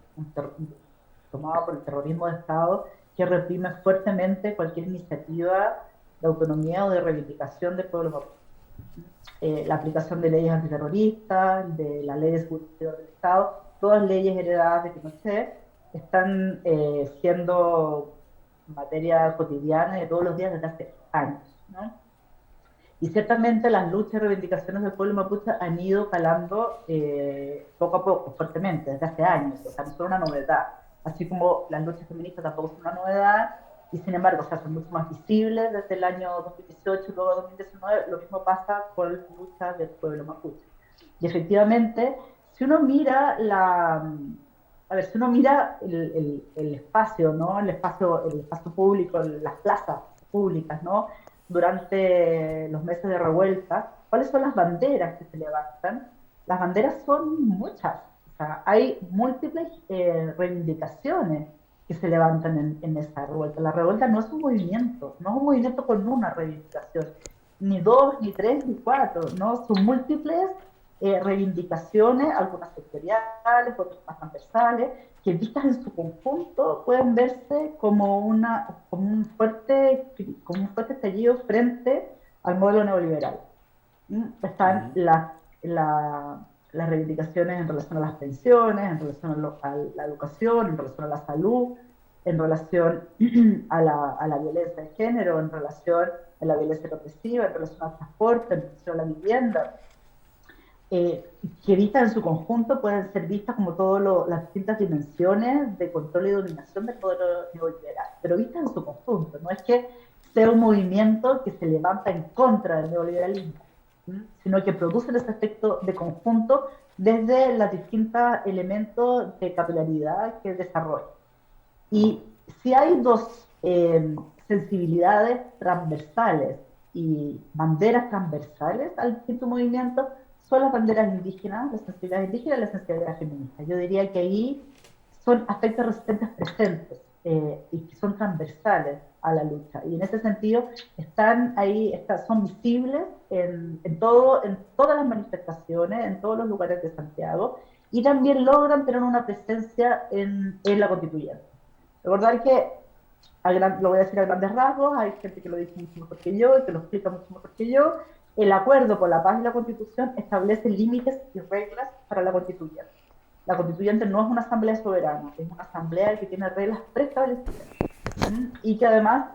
tomado por el terrorismo de Estado que reprime fuertemente cualquier iniciativa de autonomía o de reivindicación del pueblo mapuche. La aplicación de leyes antiterroristas, de la ley de seguridad del Estado, todas leyes heredadas de Pinochet, están siendo materia cotidiana de todos los días desde hace años, ¿no? Y ciertamente las luchas y reivindicaciones del pueblo mapuche han ido calando poco a poco, fuertemente, desde hace años, o sea, no son una novedad, así como las luchas feministas tampoco son una novedad, y sin embargo se hacen mucho más visibles desde el año 2018 y luego 2019, lo mismo pasa con las luchas del pueblo mapuche. Y efectivamente, si uno mira el espacio, ¿no? El espacio público, las plazas públicas, ¿no? Durante los meses de revuelta, ¿cuáles son las banderas que se levantan? Las banderas son muchas, o sea, hay múltiples reivindicaciones que se levantan en esa revuelta. La revuelta no es un movimiento, no es un movimiento con una reivindicación, ni dos, ni tres, ni cuatro, ¿no? Son múltiples reivindicaciones, algunas sectoriales, otras más transversales, que vistas en su conjunto pueden verse como un fuerte estallido frente al modelo neoliberal. Están las reivindicaciones en relación a las pensiones, en relación a la educación, en relación a la salud, en relación a la violencia de género, en relación a la violencia represiva, en relación al transporte, en relación a la vivienda. Que vistas en su conjunto pueden ser vistas como todas las distintas dimensiones de control y dominación del poder neoliberal, pero vistas en su conjunto, no es que sea un movimiento que se levanta en contra del neoliberalismo, sino que produce ese efecto de conjunto desde los distintos elementos de capilaridad que desarrolla. Y si hay dos sensibilidades transversales y banderas transversales al distinto movimiento, son las banderas indígenas, las sensibilidades indígenas y las sensibilidades feministas. Yo diría que ahí son aspectos resistentes presentes y que son transversales a la lucha. Y en ese sentido están ahí, son visibles en todas las manifestaciones, en todos los lugares de Santiago, y también logran tener una presencia en la constituyente. Recordar que, lo voy a decir a grandes rasgos, hay gente que lo dice mucho mejor que yo y que lo explica mucho mejor que yo. El acuerdo por la paz y la Constitución establece límites y reglas para la constituyente. La constituyente no es una asamblea soberana, es una asamblea que tiene reglas preestablecidas. Y que además,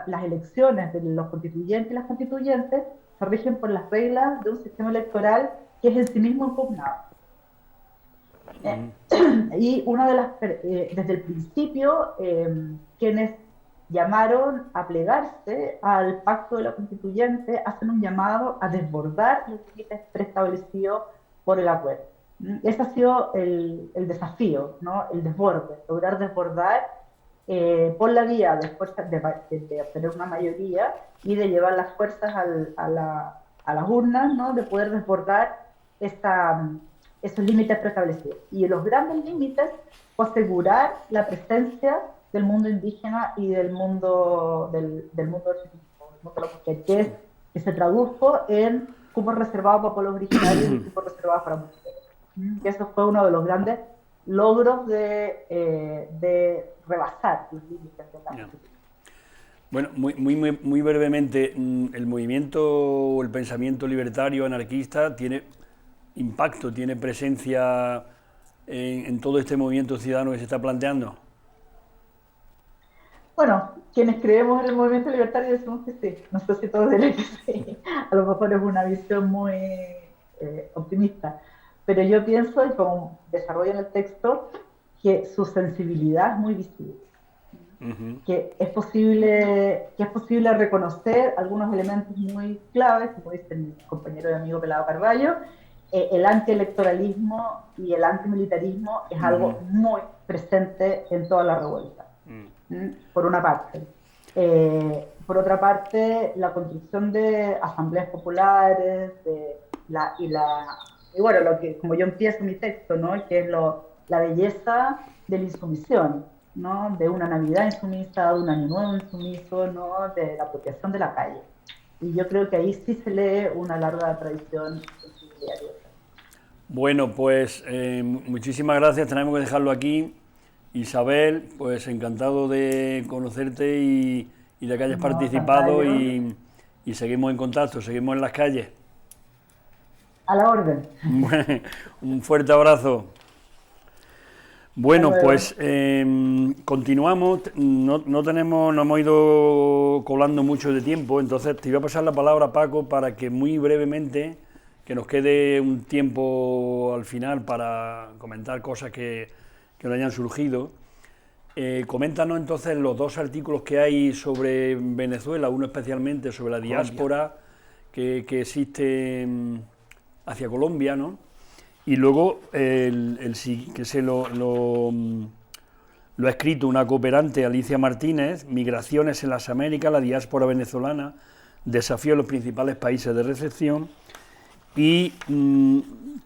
las elecciones de los constituyentes y las constituyentes se rigen por las reglas de un sistema electoral que es en sí mismo impugnado. Y desde el principio, quienes llamaron a plegarse al pacto de la constituyente hacen un llamado a desbordar los límites preestablecidos por el acuerdo. Ese ha sido el desafío, ¿no? El desborde, lograr desbordar por la vía de obtener una mayoría y de llevar las fuerzas a las urnas, ¿no? De poder desbordar esos límites preestablecidos. Y los grandes límites fue asegurar la presencia del mundo indígena y del mundo que se tradujo en cupos reservados para pueblos originarios y cupos reservados para mujeres. Y eso fue uno de los grandes logros de rebasar los límites de la Constitución. Bueno, muy brevemente, el movimiento o el pensamiento libertario anarquista tiene impacto, tiene presencia en todo este movimiento ciudadano que se está planteando. Bueno, quienes creemos en el movimiento libertario decimos que sí, no sé si todos dirán que sí, a lo mejor es una visión muy optimista, pero yo pienso, y como desarrollo en el texto, que su sensibilidad es muy visible. Que es posible reconocer algunos elementos muy claves, como dice mi compañero y amigo Pelado Carballo. El antielectoralismo y el antimilitarismo es algo muy presente en toda la revuelta, por una parte. Por otra parte, la construcción de asambleas populares, y bueno, como yo empiezo mi texto, ¿no? Que es la belleza de la insumisión, ¿no? De una Navidad insumisa, de un Año Nuevo insumiso, ¿no? De la apropiación de la calle. Y yo creo que ahí sí se lee una larga tradición sensibilitaria. Bueno, pues muchísimas gracias, tenemos que dejarlo aquí. Isabel, pues encantado de conocerte y de que hayas participado y seguimos en contacto, seguimos en las calles. A la orden. Un fuerte abrazo. Bueno, pues continuamos, no hemos ido colando mucho de tiempo, entonces te iba a pasar la palabra, Paco, para que muy brevemente, que nos quede un tiempo al final para comentar cosas que nos hayan surgido. Coméntanos entonces los dos artículos que hay sobre Venezuela, uno especialmente sobre la diáspora que existe hacia Colombia, ¿no? Y luego que lo ha escrito una cooperante, Alicia Martínez, Migraciones en las Américas, la diáspora venezolana, desafío a los principales países de recepción, y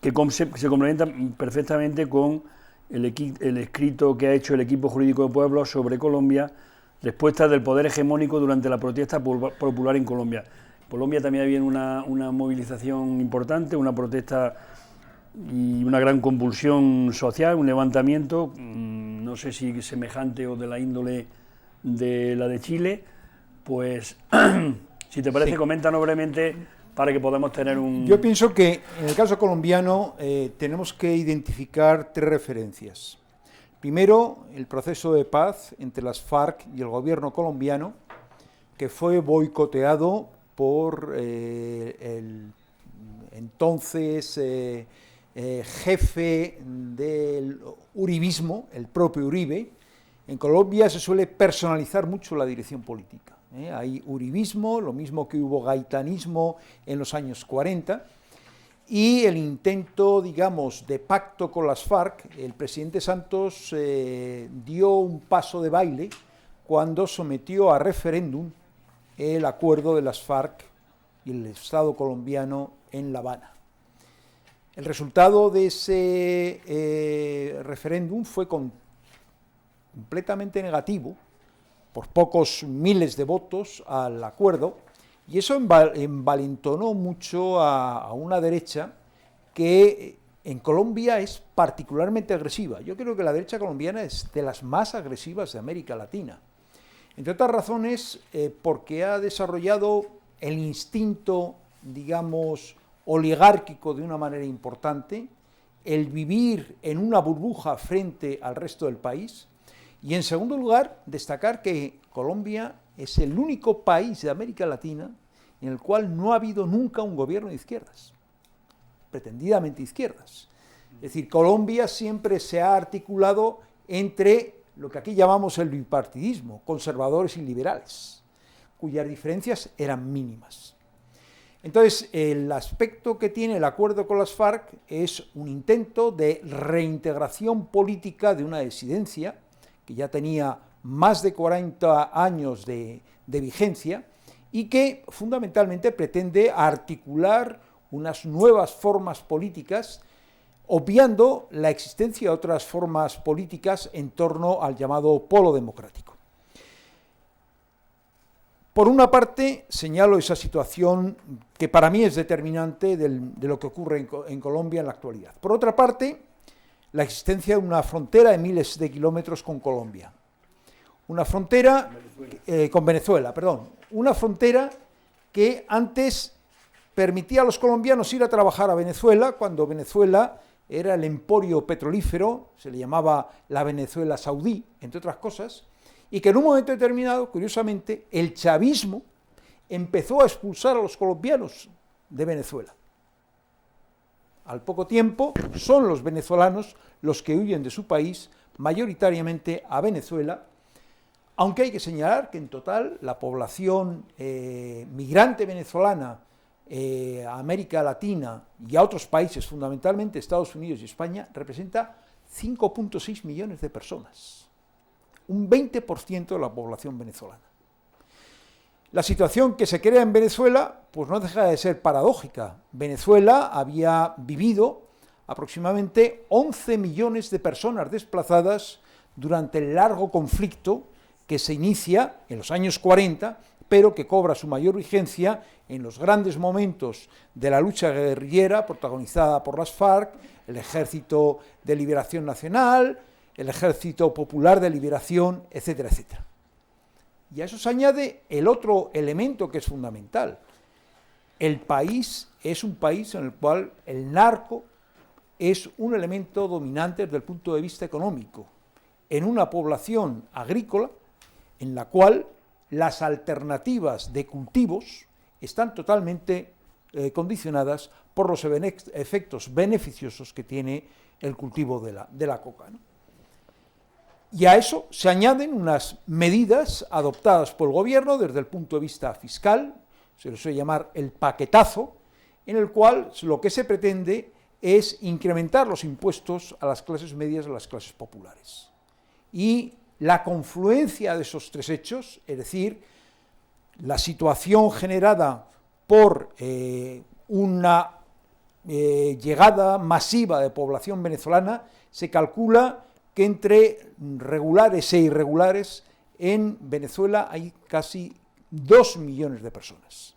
que se complementa perfectamente con el escrito que ha hecho el equipo jurídico de Pueblos sobre Colombia, respuestas del poder hegemónico durante la protesta popular en Colombia. En Colombia también había una movilización importante, una protesta y una gran convulsión social, un levantamiento, no sé si semejante o de la índole de la de Chile. Pues, si te parece, coméntanos brevemente para que podamos tener un... Yo pienso que en el caso colombiano tenemos que identificar tres referencias. Primero, el proceso de paz entre las FARC y el gobierno colombiano, que fue boicoteado por el entonces jefe del uribismo, el propio Uribe. En Colombia se suele personalizar mucho la dirección política. Hay uribismo, lo mismo que hubo gaitanismo en los años 40, y el intento, digamos, de pacto con las FARC, el presidente Santos dio un paso de baile cuando sometió a referéndum el acuerdo de las FARC y el Estado colombiano en La Habana. El resultado de ese referéndum fue completamente negativo, por pocos miles de votos al acuerdo, y eso envalentonó mucho a una derecha que en Colombia es particularmente agresiva. Yo creo que la derecha colombiana es de las más agresivas de América Latina, entre otras razones porque ha desarrollado el instinto, digamos, oligárquico de una manera importante, el vivir en una burbuja frente al resto del país, y en segundo lugar, destacar que Colombia es el único país de América Latina en el cual no ha habido nunca un gobierno de izquierdas, pretendidamente izquierdas. Es decir, Colombia siempre se ha articulado entre lo que aquí llamamos el bipartidismo, conservadores y liberales, cuyas diferencias eran mínimas. Entonces, el aspecto que tiene el acuerdo con las FARC es un intento de reintegración política de una disidencia que ya tenía más de 40 años de vigencia y que fundamentalmente pretende articular unas nuevas formas políticas obviando la existencia de otras formas políticas en torno al llamado polo democrático. Por una parte, señalo esa situación que para mí es determinante de lo que ocurre en Colombia en la actualidad. Por otra parte, la existencia de una frontera de miles de kilómetros con Colombia. Una frontera con Venezuela, perdón. Una frontera que antes permitía a los colombianos ir a trabajar a Venezuela, cuando Venezuela era el emporio petrolífero, se le llamaba la Venezuela saudí, entre otras cosas, y que en un momento determinado, curiosamente, el chavismo empezó a expulsar a los colombianos de Venezuela. Al poco tiempo, son los venezolanos los que huyen de su país, mayoritariamente a Venezuela, aunque hay que señalar que en total la población migrante venezolana a América Latina y a otros países, fundamentalmente Estados Unidos y España, representa 5,6 millones de personas. Un 20% de la población venezolana. La situación que se crea en Venezuela, pues no deja de ser paradójica. Venezuela había vivido aproximadamente 11 millones de personas desplazadas durante el largo conflicto que se inicia en los años 40, pero que cobra su mayor vigencia en los grandes momentos de la lucha guerrillera protagonizada por las FARC, el Ejército de Liberación Nacional, el Ejército Popular de Liberación, etcétera, etcétera. Y a eso se añade el otro elemento que es fundamental. El país es un país en el cual el narco es un elemento dominante desde el punto de vista económico, en una población agrícola en la cual las alternativas de cultivos están totalmente condicionadas por los efectos beneficiosos que tiene el cultivo de la coca, ¿no? Y a eso se añaden unas medidas adoptadas por el gobierno desde el punto de vista fiscal, se lo suele llamar el paquetazo, en el cual lo que se pretende es incrementar los impuestos a las clases medias y a las clases populares. Y la confluencia de esos tres hechos, es decir, la situación generada por una llegada masiva de población venezolana, se calcula que entre regulares e irregulares en Venezuela hay casi 2 millones de personas.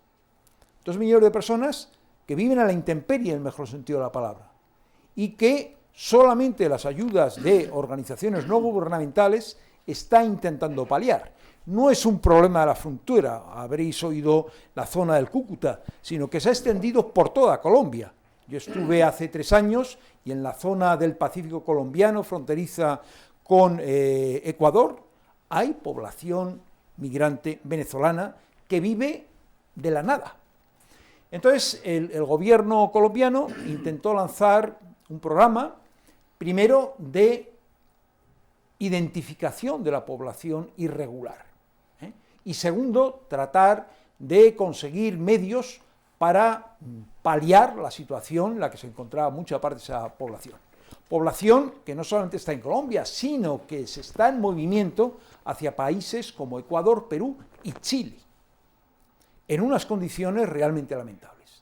2 millones de personas que viven a la intemperie, en el mejor sentido de la palabra, y que solamente las ayudas de organizaciones no gubernamentales está intentando paliar. No es un problema de la frontera, habréis oído la zona del Cúcuta, sino que se ha extendido por toda Colombia. Yo estuve hace 3 años y en la zona del Pacífico colombiano, fronteriza con Ecuador, hay población migrante venezolana que vive de la nada. Entonces, el gobierno colombiano intentó lanzar un programa, primero, de identificación de la población irregular, y segundo, tratar de conseguir medios para paliar la situación en la que se encontraba mucha parte de esa población. Población que no solamente está en Colombia, sino que se está en movimiento hacia países como Ecuador, Perú y Chile, en unas condiciones realmente lamentables.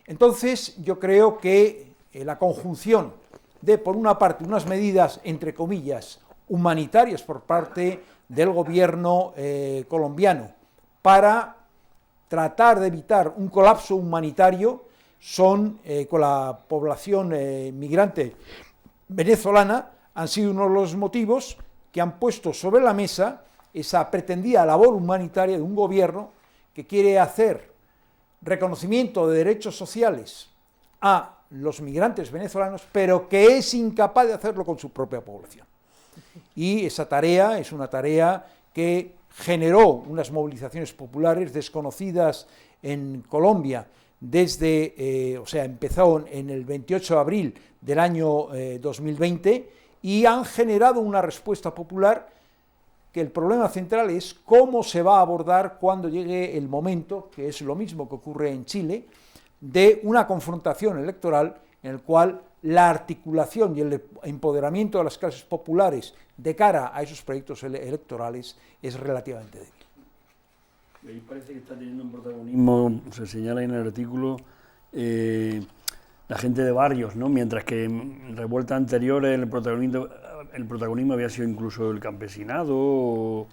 Entonces, yo creo que la conjunción de, por una parte, unas medidas, entre comillas, humanitarias por parte del gobierno colombiano para tratar de evitar un colapso humanitario con la población migrante venezolana, han sido uno de los motivos que han puesto sobre la mesa esa pretendida labor humanitaria de un gobierno que quiere hacer reconocimiento de derechos sociales a los migrantes venezolanos, pero que es incapaz de hacerlo con su propia población. Y esa tarea es una tarea que generó unas movilizaciones populares desconocidas en Colombia empezó en el 28 de abril del año 2020 y han generado una respuesta popular que el problema central es cómo se va a abordar cuando llegue el momento, que es lo mismo que ocurre en Chile, de una confrontación electoral en el cual la articulación y el empoderamiento de las clases populares de cara a esos proyectos electorales es relativamente débil. Ahí parece que está teniendo un protagonismo, se señala en el artículo, la gente de barrios, ¿no? Mientras que en revueltas anteriores el protagonismo había sido incluso el campesinado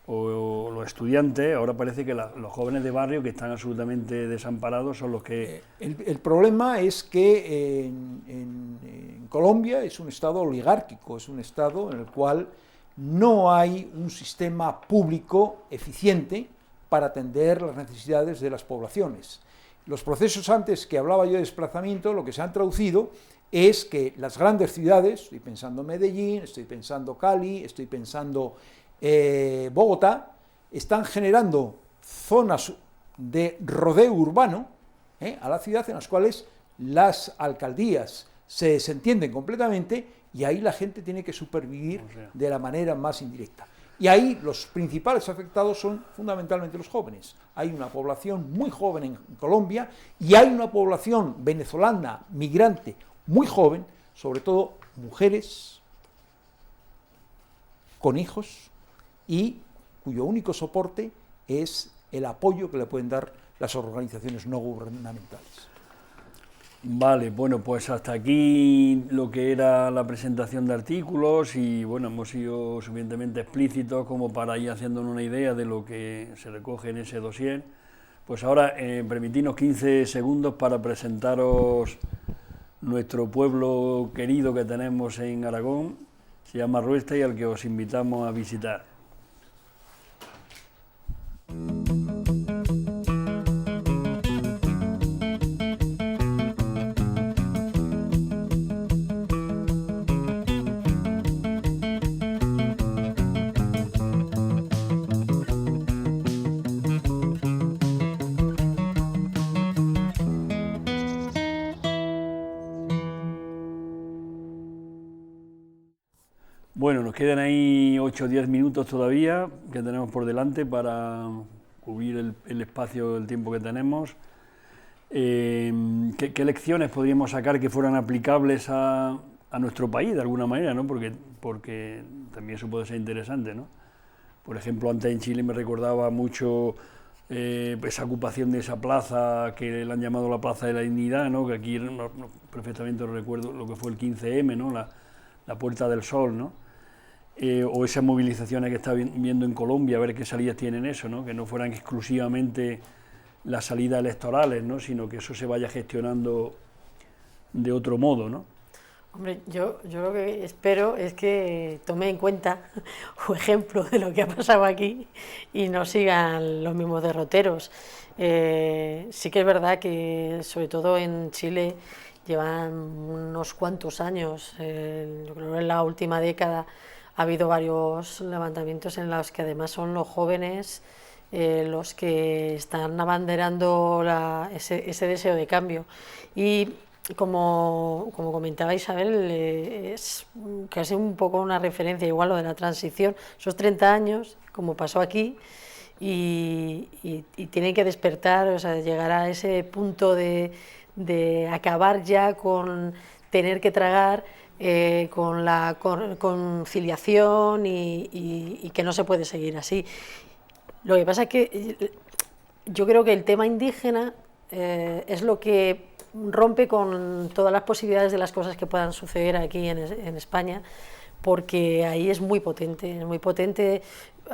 o los estudiantes. Ahora parece que los jóvenes de barrio, que están absolutamente desamparados, son los que... El problema es que en Colombia es un estado oligárquico, es un estado en el cual no hay un sistema público eficiente para atender las necesidades de las poblaciones. Los procesos antes que hablaba yo de desplazamiento, lo que se han traducido es que las grandes ciudades, estoy pensando Medellín, estoy pensando Cali, estoy pensando Bogotá, están generando zonas de rodeo urbano a la ciudad en las cuales las alcaldías se desentienden completamente y ahí la gente tiene que supervivir de la manera más indirecta. Y ahí los principales afectados son fundamentalmente los jóvenes. Hay una población muy joven en Colombia y hay una población venezolana, migrante, muy joven, sobre todo mujeres con hijos y cuyo único soporte es el apoyo que le pueden dar las organizaciones no gubernamentales. Vale, bueno, pues hasta aquí lo que era la presentación de artículos y bueno, hemos sido suficientemente explícitos como para ir haciéndonos una idea de lo que se recoge en ese dossier. Pues ahora permitidnos 15 segundos para presentaros nuestro pueblo querido que tenemos en Aragón, se llama Ruesta y al que os invitamos a visitar. Bueno, nos quedan ahí 8 o 10 minutos todavía que tenemos por delante para cubrir el espacio del tiempo que tenemos. ¿Qué lecciones podríamos sacar que fueran aplicables a nuestro país de alguna manera, ¿no? Porque también eso puede ser interesante, ¿no? Por ejemplo, antes en Chile me recordaba mucho esa ocupación de esa plaza que le han llamado la Plaza de la Dignidad, ¿no? Que aquí perfectamente recuerdo lo que fue el 15M, ¿no? La Puerta del Sol, ¿no? O esas movilizaciones que está viendo en Colombia, a ver qué salidas tienen eso, ¿no? Que no fueran exclusivamente las salidas electorales, ¿no? Sino que eso se vaya gestionando de otro modo, ¿no? Hombre, yo lo que espero es que tome en cuenta un ejemplo de lo que ha pasado aquí y no sigan los mismos derroteros. Sí que es verdad que, sobre todo en Chile, llevan unos cuantos años, yo creo que en la última década ha habido varios levantamientos en los que además son los jóvenes los que están abanderando ese deseo de cambio. Y como comentaba Isabel, es casi un poco una referencia igual lo de la transición, esos 30 años, como pasó aquí, y tienen que despertar, o sea, llegar a ese punto de acabar ya con tener que tragar, con la conciliación y que no se puede seguir así. Lo que pasa es que yo creo que el tema indígena es lo que rompe con todas las posibilidades de las cosas que puedan suceder aquí en España, porque ahí es muy potente,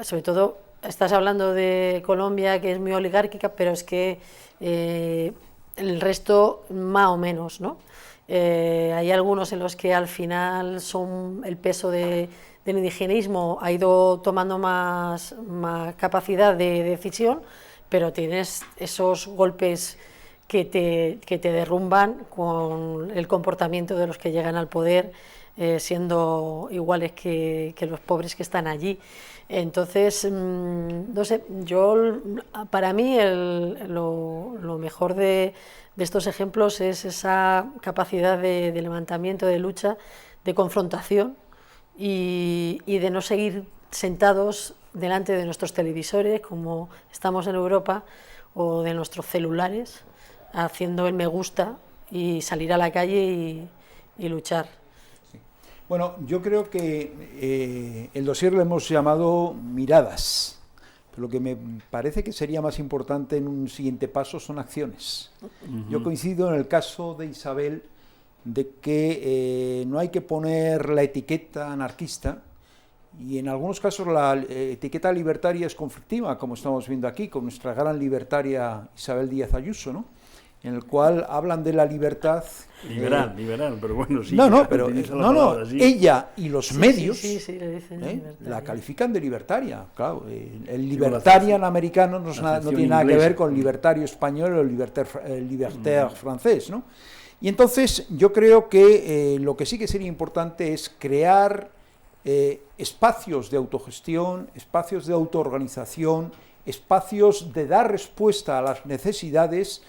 sobre todo estás hablando de Colombia, que es muy oligárquica, pero es que el resto más o menos, ¿no? Hay algunos en los que al final el peso del indigenismo ha ido tomando más capacidad de decisión, pero tienes esos golpes que te derrumban con el comportamiento de los que llegan al poder, siendo iguales que los pobres que están allí. Entonces, no sé, para mí lo mejor de estos ejemplos es esa capacidad de levantamiento, de lucha, de confrontación y de no seguir sentados delante de nuestros televisores, como estamos en Europa, o de nuestros celulares, haciendo el me gusta y salir a la calle y luchar. Sí. Bueno, yo creo que el dossier lo hemos llamado Miradas, Lo que me parece que sería más importante en un siguiente paso son acciones. Yo coincido en el caso de Isabel de que no hay que poner la etiqueta anarquista, y en algunos casos la etiqueta libertaria es conflictiva, como estamos viendo aquí con nuestra gran libertaria Isabel Díaz Ayuso, ¿no? En el cual hablan de la libertad... Liberal, pero bueno, sí. Pero ella y los medios le dicen la califican de libertaria. Claro, el libertarian americano no tiene nada que ver con el libertario español o el libertaire francés, ¿no? Y entonces yo creo que lo que sí que sería importante es crear espacios de autogestión, espacios de autoorganización, espacios de dar respuesta a las necesidades,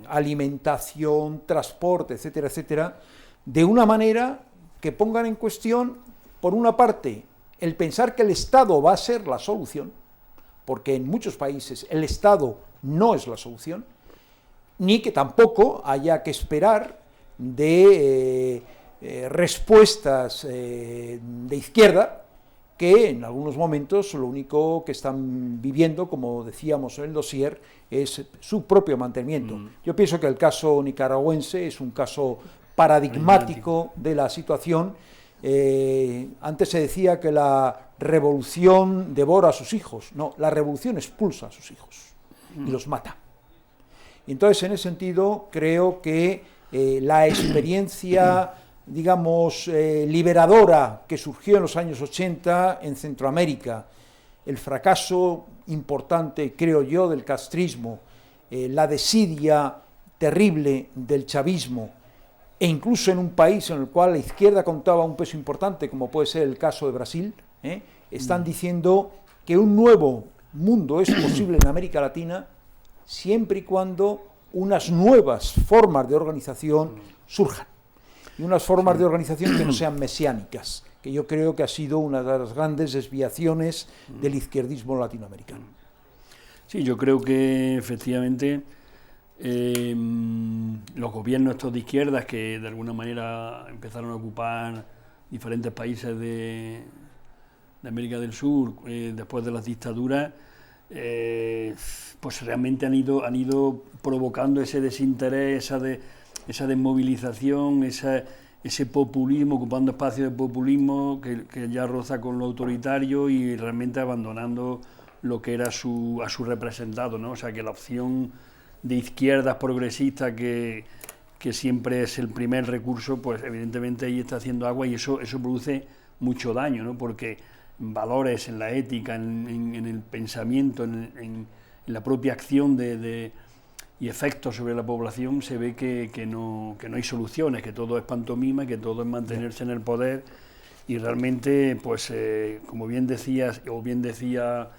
alimentación, transporte, etcétera, etcétera, de una manera que pongan en cuestión, por una parte, el pensar que el Estado va a ser la solución, porque en muchos países el Estado no es la solución, ni que tampoco haya que esperar de respuestas de izquierda, que en algunos momentos lo único que están viviendo, como decíamos en el dossier, es su propio mantenimiento. Yo pienso que el caso nicaragüense es un caso paradigmático de la situación. Antes se decía que la revolución devora a sus hijos. No, la revolución expulsa a sus hijos y los mata. Y entonces, en ese sentido, creo que la experiencia, digamos, liberadora que surgió en los años 80 en Centroamérica, el fracaso importante, creo yo, del castrismo, la desidia terrible del chavismo, e incluso en un país en el cual la izquierda contaba un peso importante, como puede ser el caso de Brasil, están diciendo que un nuevo mundo es posible en América Latina siempre y cuando unas nuevas formas de organización surjan. Y unas formas de organización que no sean mesiánicas, que yo creo que ha sido una de las grandes desviaciones del izquierdismo latinoamericano. Sí, yo creo que efectivamente los gobiernos estos de izquierdas que de alguna manera empezaron a ocupar diferentes países de América del Sur después de las dictaduras, pues realmente han ido provocando ese desinterés, esa desmovilización, ese populismo, ocupando espacios de populismo que ya roza con lo autoritario y realmente abandonando lo que era a su representado, ¿no? O sea, que la opción de izquierdas progresistas que siempre es el primer recurso, pues evidentemente ahí está haciendo agua y eso produce mucho daño, ¿no? Porque valores en la ética, en el pensamiento, en la propia acción y efectos sobre la población, se ve que no hay soluciones, que todo es pantomima, que todo es mantenerse en el poder, y realmente, pues como bien decías, o bien decía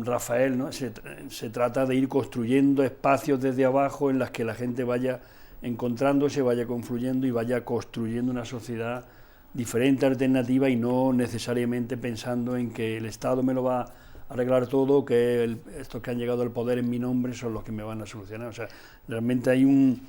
Rafael, ¿no? Se trata de ir construyendo espacios desde abajo en las que la gente vaya encontrándose, vaya confluyendo y vaya construyendo una sociedad diferente, alternativa, y no necesariamente pensando en que el Estado me lo va a arreglar todo, que estos que han llegado al poder en mi nombre son los que me van a solucionar. O sea, realmente hay un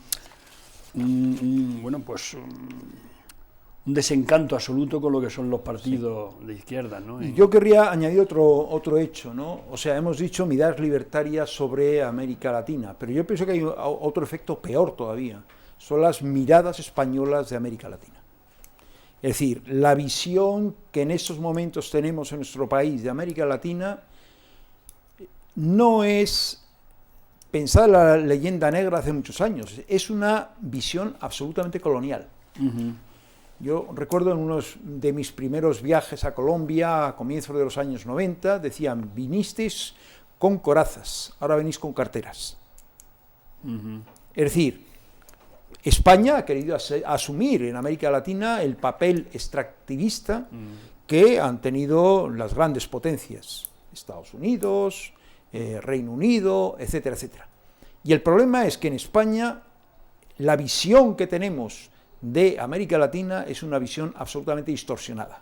desencanto absoluto con lo que son los partidos de izquierda, ¿no? Yo querría añadir otro hecho, ¿no? O sea, hemos dicho miradas libertarias sobre América Latina, pero yo pienso que hay otro efecto peor todavía, son las miradas españolas de América Latina. Es decir, la visión que en estos momentos tenemos en nuestro país de América Latina no es pensar en la leyenda negra hace muchos años, es una visión absolutamente colonial. Yo recuerdo en uno de mis primeros viajes a Colombia, a comienzos de los años 90, decían, vinisteis con corazas, ahora venís con carteras. Es decir, España ha querido asumir en América Latina el papel extractivista que han tenido las grandes potencias, Estados Unidos, Reino Unido, etcétera, etcétera. Y el problema es que en España la visión que tenemos de América Latina es una visión absolutamente distorsionada.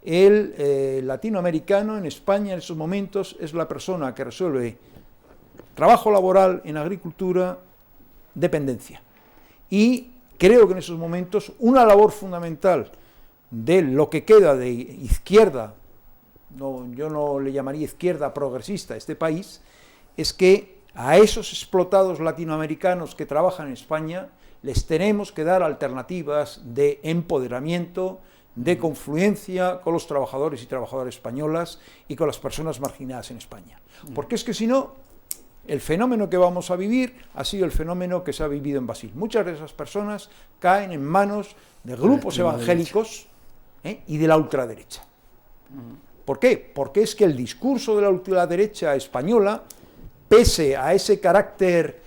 El latinoamericano en España en estos momentos es la persona que resuelve trabajo laboral en agricultura, dependencia. Y creo que en esos momentos una labor fundamental de lo que queda de izquierda yo no le llamaría izquierda progresista a este país, es que a esos explotados latinoamericanos que trabajan en España les tenemos que dar alternativas de empoderamiento, de confluencia con los trabajadores y trabajadoras españolas y con las personas marginadas en España. Porque es que si no, el fenómeno que vamos a vivir ha sido el fenómeno que se ha vivido en Brasil. Muchas de esas personas caen en manos de grupos evangélicos y de la ultraderecha. ¿Por qué? Porque es que el discurso de la ultraderecha española, pese a ese carácter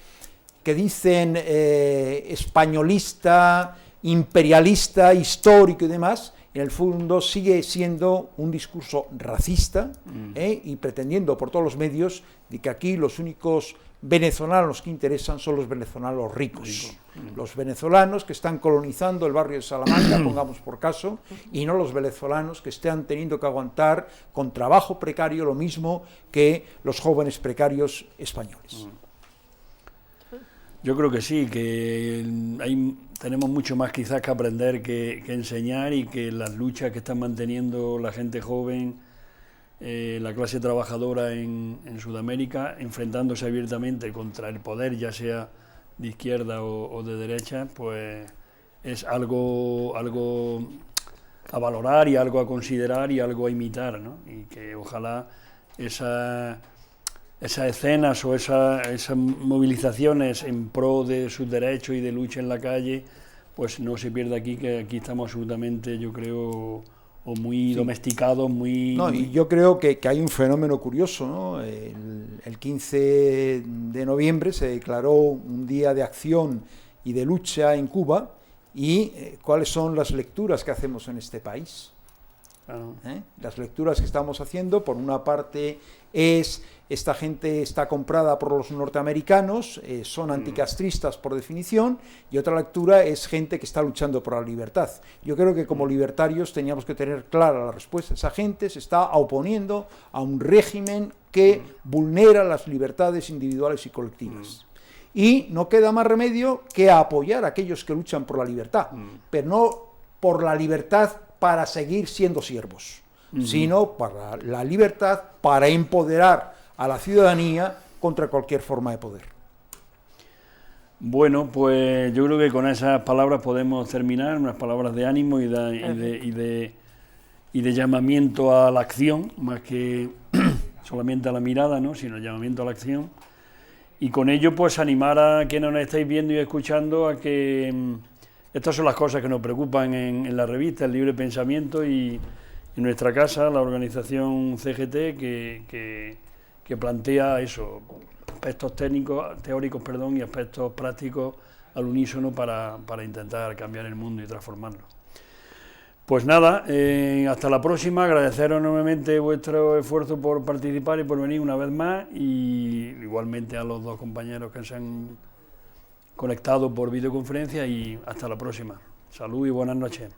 que dicen españolista, imperialista, histórico y demás, en el fondo sigue siendo un discurso racista y pretendiendo por todos los medios de que aquí los únicos venezolanos que interesan son los venezolanos ricos. Los venezolanos que están colonizando el barrio de Salamanca, pongamos por caso, y no los venezolanos que están teniendo que aguantar con trabajo precario lo mismo que los jóvenes precarios españoles. Yo creo que sí, que tenemos mucho más quizás que aprender que enseñar, y que las luchas que están manteniendo la gente joven, la clase trabajadora en Sudamérica, enfrentándose abiertamente contra el poder, ya sea de izquierda o de derecha, pues es algo a valorar y algo a considerar y algo a imitar, ¿no? Y que ojalá esas escenas o esas movilizaciones en pro de sus derechos y de lucha en la calle, pues no se pierda aquí, que aquí estamos absolutamente, yo creo, o muy domesticados, muy... No, y yo creo que hay un fenómeno curioso, ¿no? El 15 de noviembre se declaró un día de acción y de lucha en Cuba, y ¿cuáles son las lecturas que hacemos en este país? Las lecturas que estamos haciendo, por una parte, es esta gente está comprada por los norteamericanos, son anticastristas por definición, y otra lectura es gente que está luchando por la libertad. Yo creo que como libertarios teníamos que tener clara la respuesta. Esa gente se está oponiendo a un régimen que vulnera las libertades individuales y colectivas. Y no queda más remedio que apoyar a aquellos que luchan por la libertad, pero no por la libertad para seguir siendo siervos, sino para la libertad, para empoderar a la ciudadanía contra cualquier forma de poder. Bueno, pues yo creo que con esas palabras podemos terminar, unas palabras de ánimo y de llamamiento a la acción, más que solamente a la mirada, ¿no?, sino llamamiento a la acción. Y con ello, pues animar a quienes nos estáis viendo y escuchando a que estas son las cosas que nos preocupan en la revista, el libre pensamiento, y en nuestra casa, la organización CGT, que plantea eso, aspectos teóricos y aspectos prácticos al unísono para intentar cambiar el mundo y transformarlo. Pues nada, hasta la próxima, agradeceros enormemente vuestro esfuerzo por participar y por venir una vez más, y igualmente a los dos compañeros que se han conectado por videoconferencia, y hasta la próxima. Salud y buenas noches.